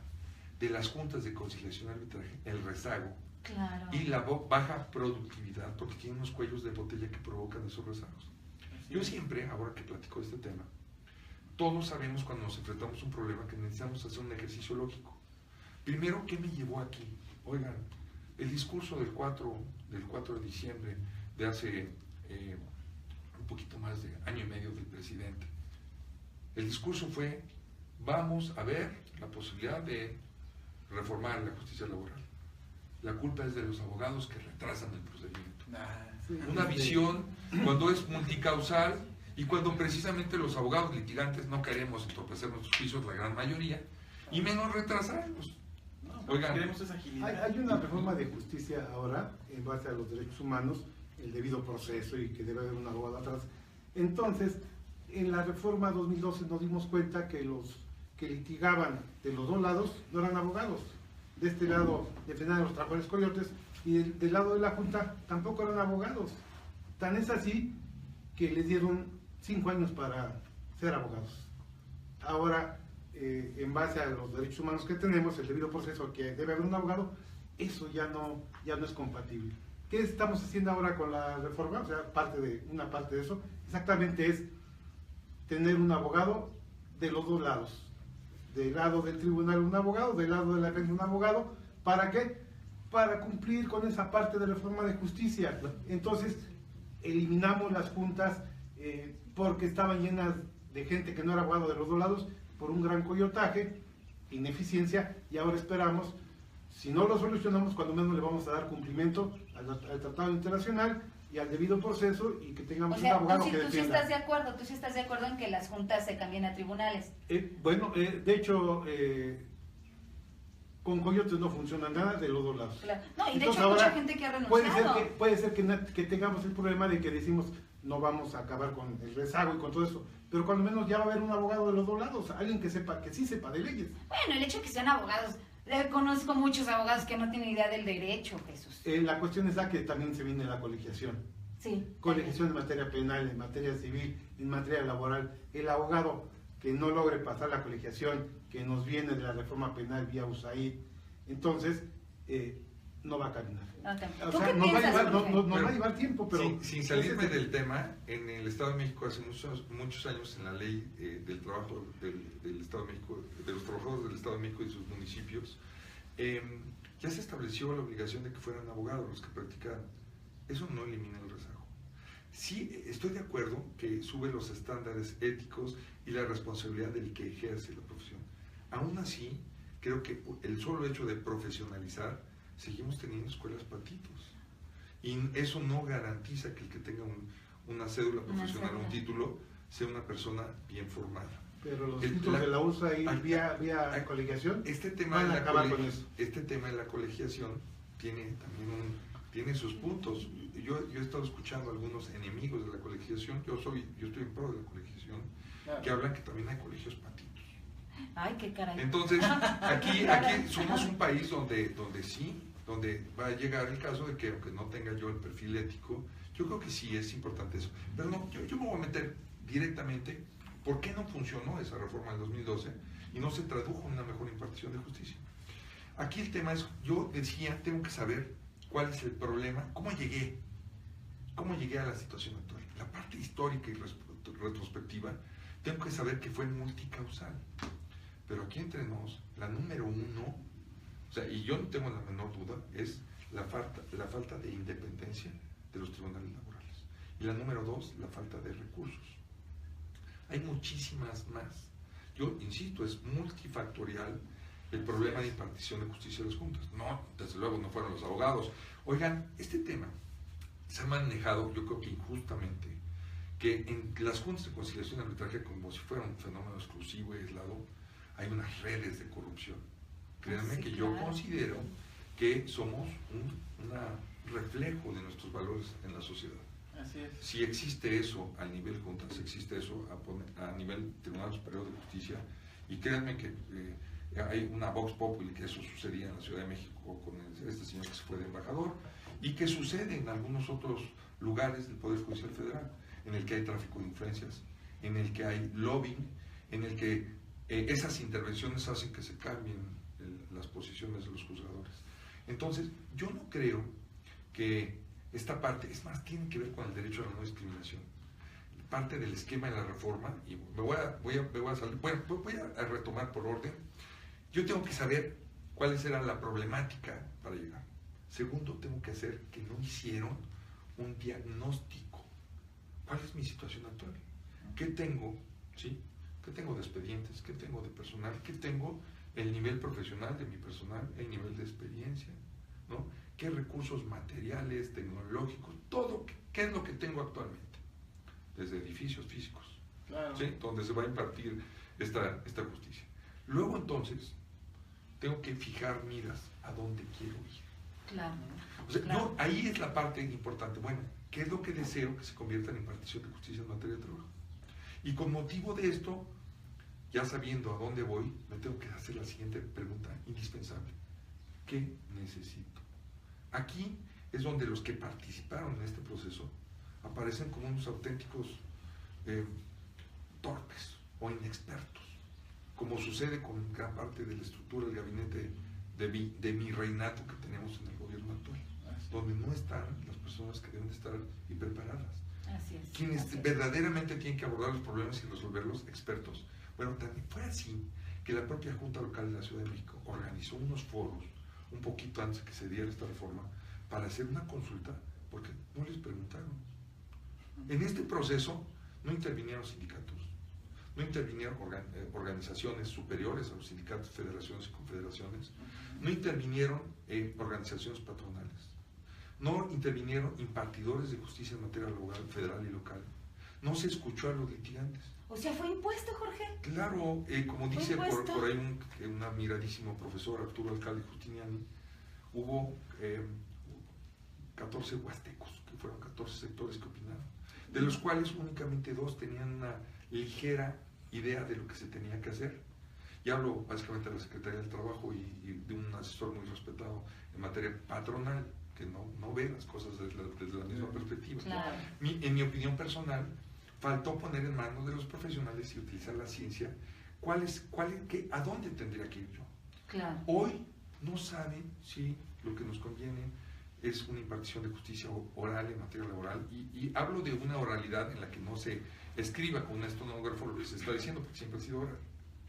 de las juntas de conciliación y arbitraje el rezago, claro, y la baja productividad, porque tienen unos cuellos de botella que provocan esos rezagos. Yo siempre, ahora que platico de este tema, todos sabemos cuando nos enfrentamos a un problema que necesitamos hacer un ejercicio lógico. Primero, ¿qué me llevó aquí? Oigan, el discurso del 4 de diciembre de hace un poquito más de año y medio del presidente. El discurso fue, vamos a ver la posibilidad de reformar la justicia laboral. La culpa es de los abogados que retrasan el procedimiento. Una visión cuando es multicausal y cuando precisamente los abogados litigantes no queremos entorpecer nuestros juicios, la gran mayoría, y menos retrasarlos. Oigan, hay una reforma de justicia ahora en base a los derechos humanos, el debido proceso y que debe haber un abogado atrás. Entonces, en la reforma 2012 nos dimos cuenta que los que litigaban de los dos lados no eran abogados. De este lado defendían a los trabajadores coyotes y del lado de la Junta tampoco eran abogados. Tan es así que les dieron 5 años para ser abogados. Ahora, en base a los derechos humanos que tenemos, el debido proceso que debe haber un abogado, eso ya no es compatible. ¿Qué estamos haciendo ahora con la reforma? O sea, una parte de eso, exactamente es tener un abogado de los dos lados. Del lado del tribunal un abogado, del lado de la defensa un abogado. ¿Para qué? Para cumplir con esa parte de reforma de justicia. Entonces, eliminamos las juntas porque estaban llenas de gente que no era abogado de los dos lados, por un gran coyotaje, ineficiencia, y ahora esperamos Si no lo solucionamos, cuando menos le vamos a dar cumplimiento al tratado internacional y al debido proceso, y que tengamos un abogado que defienda. Tú sí estás de acuerdo en que las juntas se cambien a tribunales. Bueno, de hecho, con Coyotes no funciona nada de los dos lados. Claro. No, y de Entonces, hecho hay mucha ahora, gente que ha renunciado. puede ser que tengamos el problema de que decimos no vamos a acabar con el rezago y con todo eso, pero cuando menos ya va a haber un abogado de los dos lados, alguien que sepa, que sí sepa de leyes. Bueno, el hecho de que sean abogados, conozco muchos abogados que no tienen idea del derecho, Jesús. La cuestión es que también se viene la colegiación. Sí. Colegiación en materia penal, en materia civil, en materia laboral. El abogado que no logre pasar la colegiación que nos viene de la reforma penal vía USAID, entonces no va a caminar. O sea, nos va a llevar tiempo, pero... Sin salirme del tema, en el Estado de México hace muchos años, en la ley del trabajo del Estado de México, de los trabajadores del Estado de México y sus municipios, ya se estableció la obligación de que fueran abogados los que practicaran. Eso no elimina el rezago. Sí, estoy de acuerdo que sube los estándares éticos y la responsabilidad del que ejerce la profesión. Aún así, creo que el solo hecho de profesionalizar, seguimos teniendo escuelas patitos. Y eso no garantiza que el que tenga una cédula profesional o un título sea una persona bien formada. Pero los títulos de la USAID vía colegiación este tema van a acabar con eso. Este tema de la colegiación tiene también tiene sus puntos. Yo he estado escuchando a algunos enemigos de la colegiación, yo estoy en pro de la colegiación, claro, que hablan que también hay colegios patitos. Ay, qué caray. Entonces, aquí somos un país donde va a llegar el caso de que, aunque no tenga yo el perfil ético, yo creo que sí es importante eso. Pero no, yo me voy a meter directamente, ¿por qué no funcionó esa reforma del 2012 y no se tradujo en una mejor impartición de justicia? Aquí el tema es, yo decía, tengo que saber cuál es el problema, cómo llegué a la situación actual. La parte histórica y retrospectiva, tengo que saber que fue multicausal. Pero aquí entre nos, la número uno, o sea, y yo no tengo la menor duda, es la falta de independencia de los tribunales laborales. Y la número dos, la falta de recursos. Hay muchísimas más. Yo insisto, es multifactorial el problema de impartición de justicia de las juntas. No, desde luego no fueron los abogados. Oigan, este tema se ha manejado, yo creo que injustamente, que en las juntas de conciliación y arbitraje, como si fuera un fenómeno exclusivo y aislado, hay unas redes de corrupción. Créanme que yo considero que somos un reflejo de nuestros valores en la sociedad. Así es. Si existe eso a nivel juntas, existe eso a nivel Tribunal Superior de Justicia, y créanme que hay una vox populi que eso sucedía en la Ciudad de México con este señor que se fue de embajador, y que sucede en algunos otros lugares del Poder Judicial Federal, en el que hay tráfico de influencias, en el que hay lobbying, en el que esas intervenciones hacen que se cambien las posiciones de los juzgadores. Entonces, yo no creo que esta parte, es más, tiene que ver con el derecho a la no discriminación. Parte del esquema de la reforma, y voy a retomar por orden. Yo tengo que saber cuál era la problemática para llegar. Segundo, tengo que hacer que no hicieron un diagnóstico. ¿Cuál es mi situación actual? ¿Qué tengo? ¿Sí? ¿Qué tengo de expedientes? ¿Qué tengo de personal? ¿Qué tengo el nivel profesional de mi personal? El nivel de experiencia, ¿no? ¿Qué recursos materiales, tecnológicos? Todo, ¿qué es lo que tengo actualmente? Desde edificios físicos, claro, ¿sí? Donde se va a impartir esta justicia. Luego entonces, tengo que fijar miras a dónde quiero ir. Claro. O sea, claro. Ahí es la parte importante. Bueno, ¿qué es lo que deseo que se convierta en impartición de justicia en materia de trabajo? Y con motivo de esto, ya sabiendo a dónde voy, me tengo que hacer la siguiente pregunta indispensable. ¿Qué necesito? Aquí es donde los que participaron en este proceso aparecen como unos auténticos torpes o inexpertos, como sucede con gran parte de la estructura del gabinete de mi reinato que tenemos en el gobierno actual, donde no están las personas que deben estar y preparadas. Así es, Quienes verdaderamente tienen que abordar los problemas y resolverlos, expertos. Bueno, también fue así que la propia Junta Local de la Ciudad de México organizó unos foros un poquito antes de que se diera esta reforma para hacer una consulta, porque no les preguntaron. En este proceso no intervinieron sindicatos, no intervinieron organizaciones superiores a los sindicatos, federaciones y confederaciones, no intervinieron organizaciones patronales, no intervinieron impartidores de justicia en materia laboral federal y local, no se escuchó a los litigantes. O sea, ¿fue impuesto, Jorge? Claro, como dice por ahí un admiradísimo profesor, Arturo Alcalde Justiniani, hubo 14 huastecos, que fueron 14 sectores que opinaron, de los cuales únicamente 2 tenían una ligera idea de lo que se tenía que hacer. Y hablo básicamente de la Secretaría del Trabajo y de un asesor muy respetado en materia patronal, que no ve las cosas desde la misma perspectiva. Claro. En mi opinión personal, faltó poner en manos de los profesionales y utilizar la ciencia a dónde tendría que ir yo. Claro. Hoy no saben si lo que nos conviene es una impartición de justicia oral en materia laboral, y hablo de una oralidad en la que no se escriba con un estonógrafo lo que se está diciendo, porque siempre ha sido oral,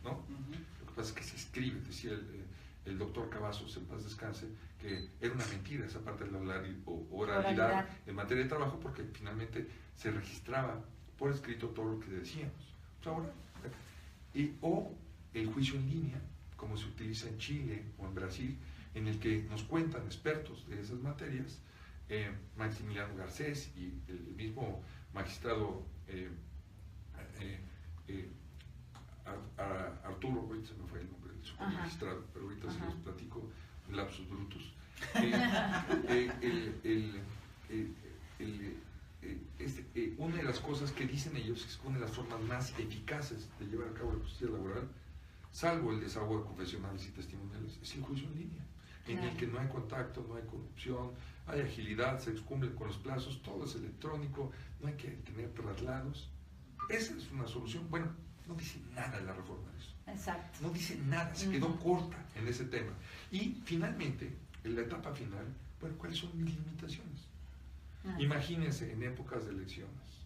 ¿no? Lo que pasa es que se escribe, decía el doctor Cavazos, en paz descanse, que era una mentira esa parte de la oralidad en materia de trabajo, porque finalmente se registraba por escrito todo lo que decíamos. Pues ahora, o el juicio en línea, como se utiliza en Chile o en Brasil, en el que nos cuentan expertos de esas materias, Maximiliano Garcés y el mismo magistrado Arturo, ahorita se me fue el nombre del supermagistrado, pero ahorita se los platico, lapsus brutus. Una de las cosas que dicen ellos es que una de las formas más eficaces de llevar a cabo la justicia laboral, salvo el desahogo de confesionales y testimoniales, es el juicio en línea, en el que no hay contacto, no hay corrupción, hay agilidad, se cumplen con los plazos, todo es electrónico, no hay que tener traslados. Esa es una solución. Bueno, no dice nada la reforma de eso. Exacto. No dice nada, se quedó corta en ese tema. Y finalmente, en la etapa final, bueno, ¿cuáles son mis limitaciones? Imagínense en épocas de elecciones,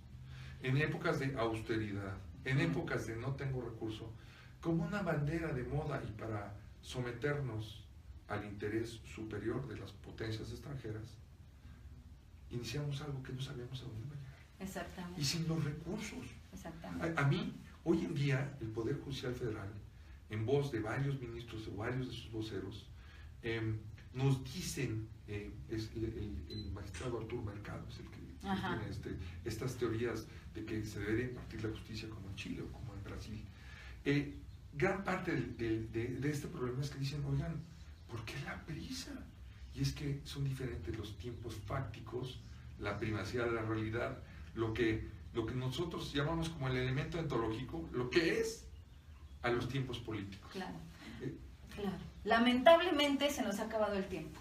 en épocas de austeridad, en épocas de no tengo recurso, como una bandera de moda y para someternos al interés superior de las potencias extranjeras, iniciamos algo que no sabíamos a dónde iba a llegar. Exactamente. Y sin los recursos. Exactamente. A mí, hoy en día, el Poder Judicial Federal, en voz de varios ministros o varios de sus voceros, nos dicen, es el magistrado Arturo Mercado, es el que tiene estas teorías de que se debe impartir la justicia como en Chile o como en Brasil. Gran parte de este problema es que dicen, oigan, ¿por qué la prisa? Y es que son diferentes los tiempos fácticos, la privacidad de la realidad, lo que nosotros llamamos como el elemento ontológico, lo que es a los tiempos políticos. Claro. Claro. Lamentablemente se nos ha acabado el tiempo.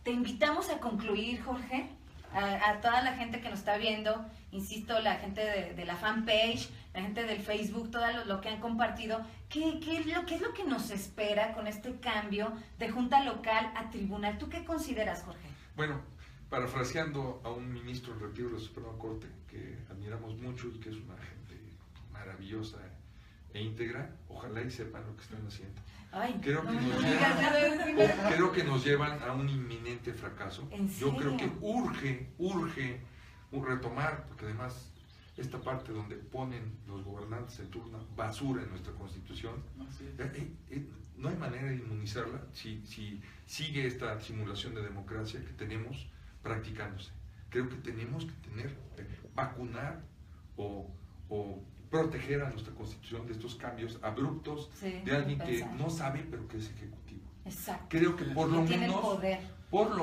Te invitamos a concluir, Jorge, a toda la gente que nos está viendo, insisto, la gente de la fanpage, la gente del Facebook, todo lo que han compartido, ¿qué es lo que nos espera con este cambio de junta local a tribunal? ¿Tú qué consideras, Jorge? Bueno, parafraseando a un ministro en retiro de la Suprema Corte, que admiramos mucho y que es una gente maravillosa e íntegra, ojalá y sepan lo que están haciendo. Ay, creo que nos llevan a un inminente fracaso. Yo creo que urge retomar, porque además esta parte donde ponen los gobernantes en turno basura en nuestra Constitución, no hay manera de inmunizarla si sigue esta simulación de democracia que tenemos practicándose. Creo que tenemos que vacunar o proteger a nuestra Constitución de estos cambios abruptos de alguien que no sabe pero que es ejecutivo. Exacto. Creo que por lo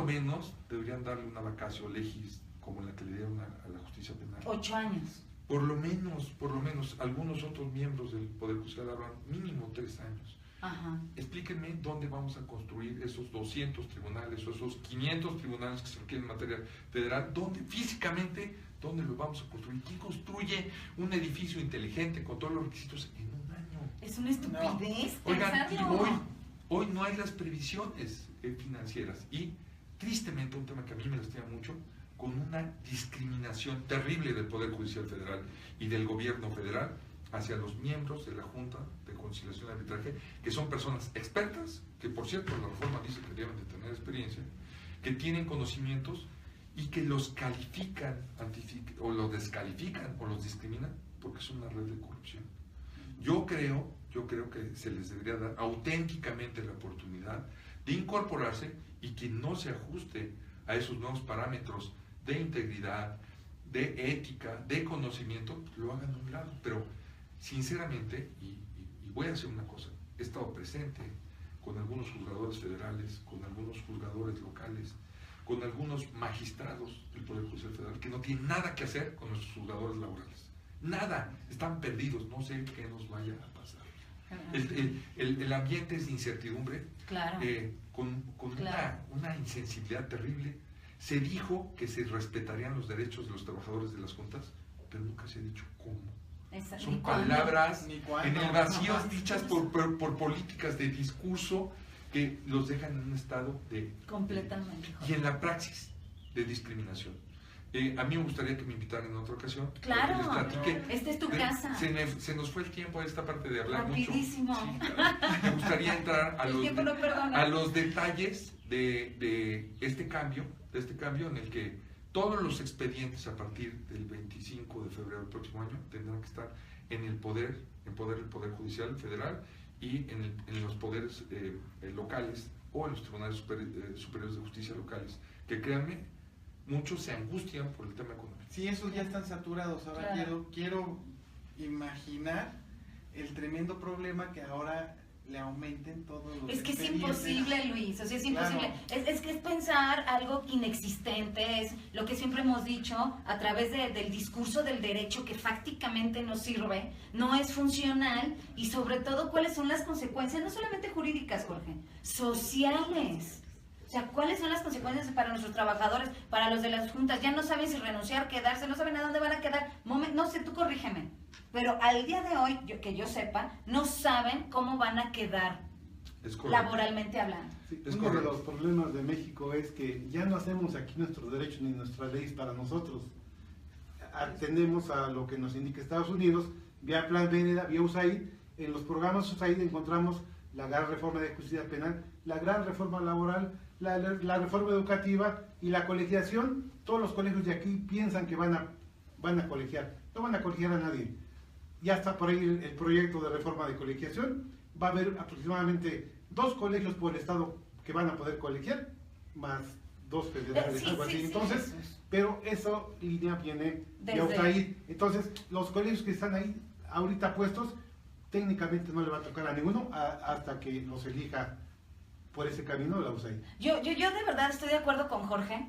menos deberían darle una vacatio legis como la que le dieron a la justicia penal. 8 años. Por lo menos algunos otros miembros del Poder Judicial hablan mínimo 3 años. Ajá. Explíquenme dónde vamos a construir esos 200 tribunales o esos 500 tribunales que se requieren en materia federal, ¿dónde los vamos a construir? ¿Quién construye un edificio inteligente con todos los requisitos en un año? Es una estupidez. Oigan, y hoy no hay las previsiones financieras y tristemente un tema que a mí me lastima mucho, con una discriminación terrible del Poder Judicial Federal y del Gobierno Federal hacia los miembros de la Junta de Conciliación y Arbitraje, que son personas expertas, que por cierto la reforma dice que deben de tener experiencia, que tienen conocimientos y que los califican, o los descalifican o los discriminan porque es una red de corrupción. Yo creo que se les debería dar auténticamente la oportunidad de incorporarse y que no se ajuste a esos nuevos parámetros de integridad, de ética, de conocimiento, lo hagan a un lado. Pero sinceramente, y voy a hacer una cosa, he estado presente con algunos juzgadores federales, con algunos juzgadores locales, con algunos magistrados del Poder Judicial Federal que no tienen nada que hacer con nuestros juzgadores laborales. Nada, están perdidos, no sé qué nos vaya a pasar. El ambiente es de incertidumbre, claro. Con Claro. una insensibilidad terrible. Se dijo que se respetarían los derechos de los trabajadores de las juntas, pero nunca se ha dicho cómo. Son palabras en el vacío dichas por políticas de discurso que los dejan en un estado de... Completamente. Y en la praxis de discriminación. A mí me gustaría que me invitaran en otra ocasión. Claro, les platiqué. Esta es tu casa. Se nos fue el tiempo a esta parte de hablar rapidísimo. Mucho. Sí, claro. Me gustaría entrar a los detalles de este cambio en el que todos los expedientes a partir del 25 de febrero del próximo año tendrán que estar en el poder del Poder Judicial Federal y en los poderes locales o en los tribunales superiores de justicia locales, que créanme, muchos se angustian por el tema económico. Sí, esos ya están saturados. Ahora claro. quiero imaginar el tremendo problema que ahora le aumenten todos los... Es que es imposible, Luis, o sea, es imposible. Claro. Es que es pensar algo inexistente, es lo que siempre hemos dicho a través del discurso del derecho que fácticamente no sirve, no es funcional y sobre todo cuáles son las consecuencias, no solamente jurídicas, Jorge, sociales. O sea, ¿cuáles son las consecuencias para nuestros trabajadores, para los de las juntas? Ya no saben si renunciar, quedarse, no saben a dónde van a quedar. No sé, tú corrígeme. Pero al día de hoy, que yo sepa, no saben cómo van a quedar laboralmente hablando. Sí, uno de los problemas de México es que ya no hacemos aquí nuestros derechos ni nuestras leyes para nosotros. Atendemos a lo que nos indica Estados Unidos, vía Plan Venera, vía USAID. En los programas USAID encontramos la gran reforma de justicia penal, la gran reforma laboral, la reforma educativa y la colegiación. Todos los colegios de aquí piensan que van a colegiar. No van a colegiar a nadie. Ya está por ahí el proyecto de reforma de colegiación. Va a haber aproximadamente 2 colegios por el estado que van a poder colegiar, más 2 federales, algo así. Entonces, pero esa línea viene de USAID. Entonces, los colegios que están ahí ahorita puestos, técnicamente no le va a tocar a ninguno hasta que los elija por ese camino de la USAID. Yo de verdad estoy de acuerdo con Jorge.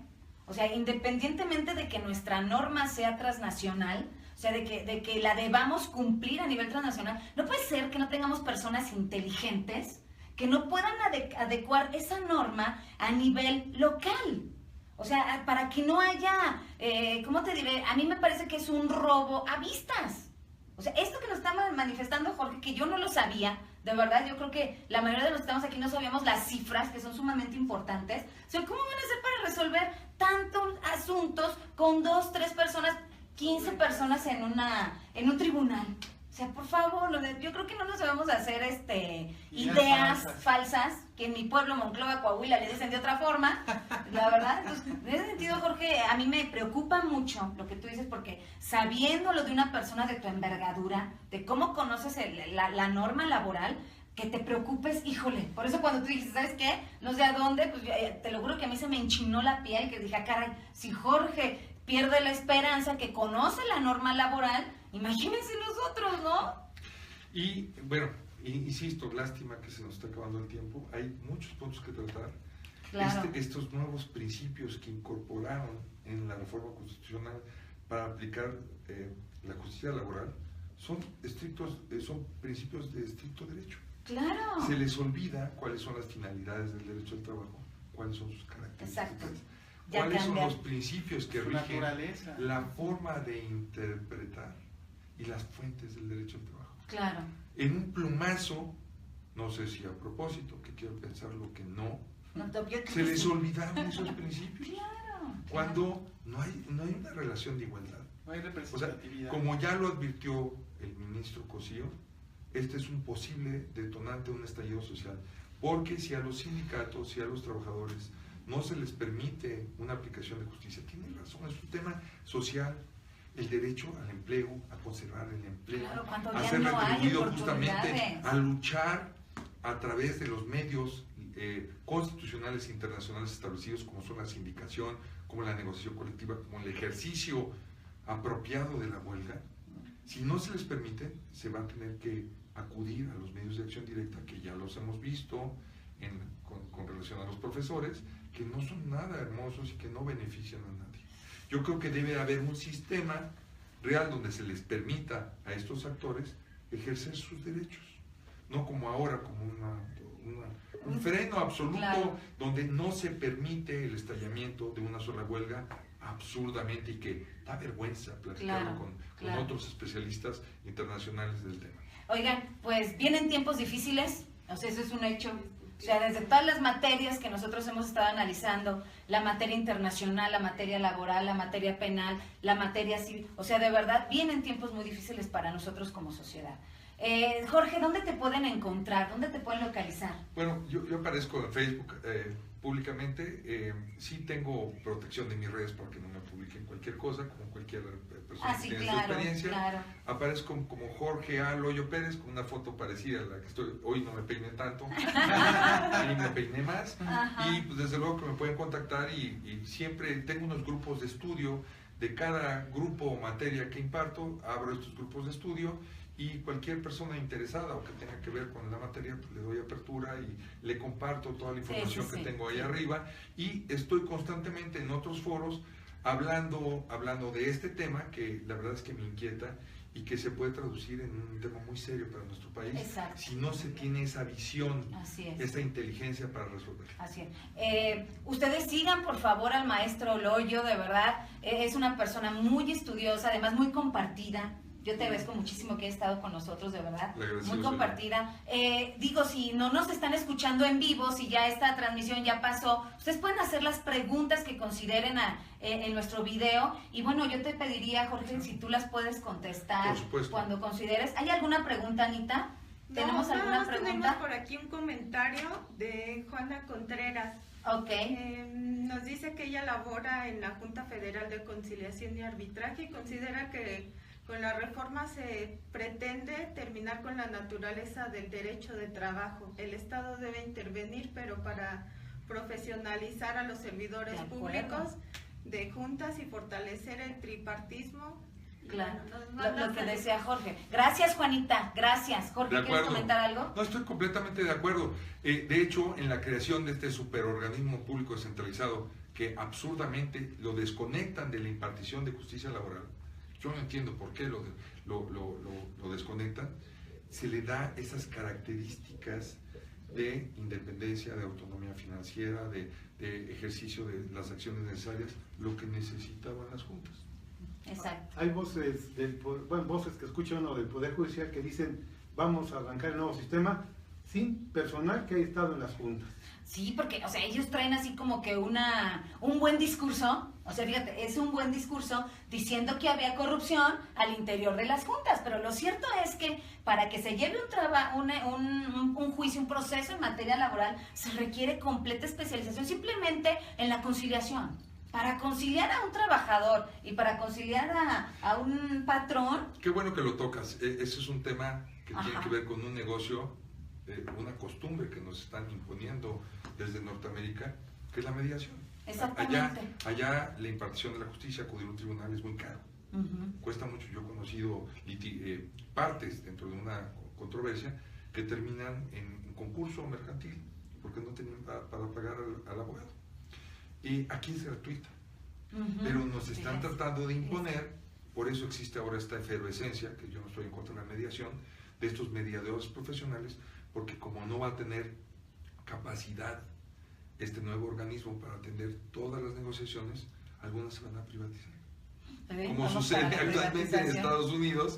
O sea, independientemente de que nuestra norma sea transnacional, o sea, de que la debamos cumplir a nivel transnacional, no puede ser que no tengamos personas inteligentes que no puedan adecuar esa norma a nivel local. O sea, para que no haya, ¿cómo te diré? A mí me parece que es un robo a vistas. O sea, esto que nos está manifestando Jorge, que yo no lo sabía, de verdad, yo creo que la mayoría de los que estamos aquí no sabíamos las cifras, que son sumamente importantes. O sea, ¿cómo van a hacer para resolver tantos asuntos con 2, 3 personas, 15 personas en un tribunal? O sea, por favor, yo creo que no nos debemos hacer ideas falsas, que en mi pueblo, Monclova, Coahuila, le dicen de otra forma, la verdad. Entonces, en ese sentido, Jorge, a mí me preocupa mucho lo que tú dices, porque sabiéndolo de una persona de tu envergadura, de cómo conoces la norma laboral, que te preocupes, híjole. Por eso cuando tú dijiste, ¿sabes qué? No sé a dónde, pues te lo juro que a mí se me enchinó la piel, que dije, caray, si Jorge pierde la esperanza, que conoce la norma laboral, imagínense nosotros, ¿no? Y bueno, insisto, lástima que se nos está acabando el tiempo. Hay muchos puntos que tratar. Claro. Estos nuevos principios que incorporaron en la reforma constitucional para aplicar la justicia laboral son principios de estricto derecho. Claro. Se les olvida cuáles son las finalidades del derecho al trabajo, cuáles son sus características. Exacto. ¿Cuáles son los principios que rigen la forma de interpretar y las fuentes del derecho al trabajo? Claro. En un plumazo, no sé si a propósito, que quiero pensar lo que no, se les olvidaron esos principios. Claro. Cuando no hay una relación de igualdad. No hay representatividad. O sea, como ya lo advirtió el ministro Cosío, este es un posible detonante de un estallido social. Porque si a los sindicatos, si a los trabajadores no se les permite una aplicación de justicia, tienen razón, es un tema social, el derecho al empleo, a conservar el empleo, Claro, cuando a ya ser no hay retribuido justamente, oportunidades. a luchar a través de los medios constitucionales e internacionales establecidos, como son la sindicación, como la negociación colectiva, como el ejercicio apropiado de la huelga. Si no se les permite, se va a tener que acudir a los medios de acción directa, que ya los hemos visto con relación a los profesores, que no son nada hermosos y que no benefician a nadie. Yo creo que debe haber un sistema real donde se les permita a estos actores ejercer sus derechos, no como ahora, como un freno absoluto, claro, donde no se permite el estallamiento de una sola huelga absurdamente, y que da vergüenza platicarlo con otros especialistas internacionales del tema. Oigan, pues vienen tiempos difíciles, o sea, eso es un hecho. O sea, desde todas las materias que nosotros hemos estado analizando, la materia internacional, la materia laboral, la materia penal, la materia civil, o sea, de verdad, vienen tiempos muy difíciles para nosotros como sociedad. Jorge, ¿dónde te pueden encontrar? ¿Dónde te pueden localizar? Bueno, yo aparezco en Facebook públicamente. Sí tengo protección de mis redes para que no me publiquen cualquier cosa, como cualquier persona que tiene esa experiencia. Claro. Aparezco como Jorge A. Loyo Pérez, con una foto parecida a la que estoy. Hoy no me peiné tanto, hoy me peiné más. Ajá. Y pues desde luego que me pueden contactar, y siempre tengo unos grupos de estudio. De cada grupo o materia que imparto, abro estos grupos de estudio, y cualquier persona interesada o que tenga que ver con la materia, pues le doy apertura y le comparto toda la información que tengo ahí arriba. Y estoy constantemente en otros foros hablando de este tema, que la verdad es que me inquieta y que se puede traducir en un tema muy serio para nuestro país. Exacto. Si no se tiene esa visión, esa inteligencia para resolverlo. Así es. Ustedes sigan por favor al maestro Loyo, de verdad, es una persona muy estudiosa, además muy compartida. Yo te agradezco muchísimo que hayas estado con nosotros, de verdad, muy compartida. Digo, si no nos están escuchando en vivo, si ya esta transmisión ya pasó, ustedes pueden hacer las preguntas que consideren en nuestro video. Y bueno, yo te pediría, Jorge, si tú las puedes contestar cuando consideres. ¿Hay alguna pregunta, Anita? ¿Tenemos alguna pregunta? Tenemos por aquí un comentario de Juana Contreras. Ok. Nos dice que ella labora en la Junta Federal de Conciliación y Arbitraje y considera que con la reforma se pretende terminar con la naturaleza del derecho de trabajo. El Estado debe intervenir, pero para profesionalizar a los servidores públicos de juntas y fortalecer el tripartismo. Claro, lo que decía Jorge. Gracias, Juanita, gracias. Jorge, ¿quieres comentar algo? No, estoy completamente de acuerdo. De hecho, en la creación de este superorganismo público descentralizado, que absurdamente lo desconectan de la impartición de justicia laboral, yo no entiendo por qué lo desconectan. Se le da esas características de independencia, de autonomía financiera, de ejercicio de las acciones necesarias, lo que necesitaban las juntas. Exacto. Hay voces voces que escuchan del Poder Judicial que dicen vamos a arrancar el nuevo sistema sin personal que haya estado en las juntas. Sí, porque, o sea, ellos traen así como que un buen discurso, o sea, fíjate, es un buen discurso diciendo que había corrupción al interior de las juntas, pero lo cierto es que para que se lleve un juicio, un proceso en materia laboral, se requiere completa especialización simplemente en la conciliación. Para conciliar a un trabajador y para conciliar a un patrón. Qué bueno que lo tocas. Ese es un tema que tiene que ver con un negocio, una costumbre que nos están imponiendo desde Norteamérica, que es la mediación. Exactamente. Allá la impartición de la justicia, acudir a un tribunal es muy caro. Cuesta mucho. Yo he conocido partes dentro de una controversia que terminan en un concurso mercantil porque no tenían para pagar al abogado. Y aquí es gratuita, pero nos están tratando de imponer. Por eso existe ahora esta efervescencia, que yo no estoy en contra de la mediación, de estos mediadores profesionales, porque como no va a tener capacidad este nuevo organismo para atender todas las negociaciones, algunas se van a privatizar, como sucede actualmente en Estados Unidos,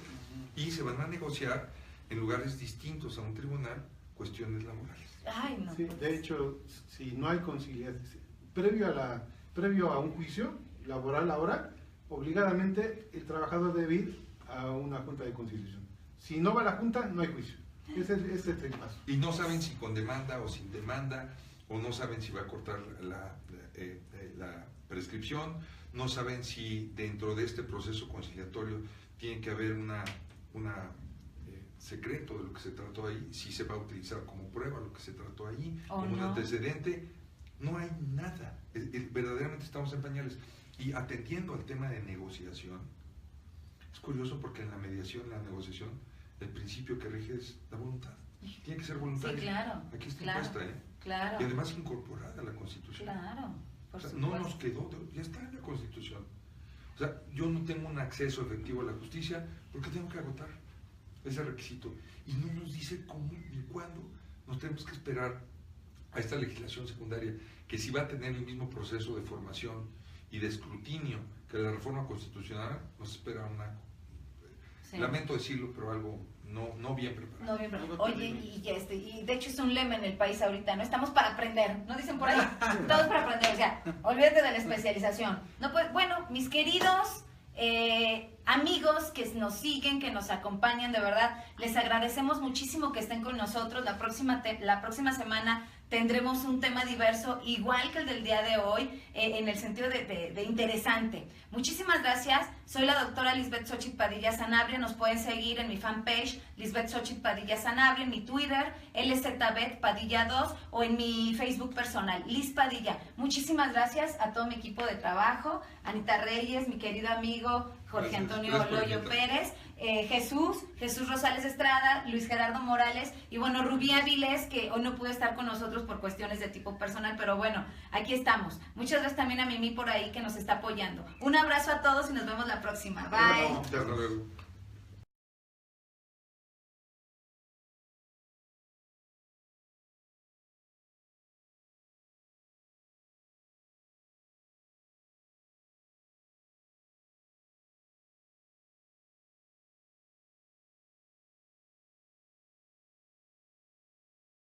y se van a negociar en lugares distintos a un tribunal cuestiones laborales. Ay, no, sí, de hecho, si no hay conciliación previo a un juicio laboral ahora, obligadamente el trabajador debe ir a una junta de conciliación. Si no va a la junta, no hay juicio. Ese es el paso. Y no saben si con demanda o sin demanda, o no saben si va a cortar la prescripción, no saben si dentro de este proceso conciliatorio tiene que haber una secreto de lo que se trató ahí, si se va a utilizar como prueba lo que se trató allí, como un antecedente. No hay nada, verdaderamente estamos en pañales. Y atendiendo al tema de negociación, es curioso porque en la mediación, la negociación, el principio que rige es la voluntad. Tiene que ser voluntaria. Sí, claro. Aquí está claro, impuesta, ¿eh? Claro. Y además incorporada a la Constitución. Claro, por supuesto. No nos quedó, ya está en la Constitución. O sea, yo no tengo un acceso efectivo a la justicia porque tengo que agotar ese requisito. Y no nos dice cómo ni cuándo nos tenemos que esperar a esta legislación secundaria, que si va a tener el mismo proceso de formación y de escrutinio que la reforma constitucional, nos espera una, lamento decirlo, pero algo no bien preparado. No bien preparado. Oye, y de hecho es un lema en el país ahorita, ¿no? Estamos para aprender, ¿no dicen por ahí? Todos para aprender, o sea, olvídate de la especialización. No, pues, bueno, mis queridos amigos que nos siguen, que nos acompañan, de verdad, les agradecemos muchísimo que estén con nosotros. La próxima semana tendremos un tema diverso, igual que el del día de hoy, en el sentido de interesante. Muchísimas gracias. Soy la doctora Lisbeth Xochitl Padilla Sanabria. Nos pueden seguir en mi fanpage, Lisbeth Xochitl Padilla Sanabria, en mi Twitter, LZBet Padilla 2, o en mi Facebook personal, Liz Padilla. Muchísimas gracias a todo mi equipo de trabajo, Anita Reyes, mi querido amigo Jorge Antonio Loyo Pérez, Jesús Rosales Estrada, Luis Gerardo Morales y bueno, Rubí Avilés, que hoy no pudo estar con nosotros por cuestiones de tipo personal, pero bueno, aquí estamos. Muchas gracias también a Mimi por ahí que nos está apoyando. Un abrazo a todos y nos vemos la próxima. Bye. Hasta luego.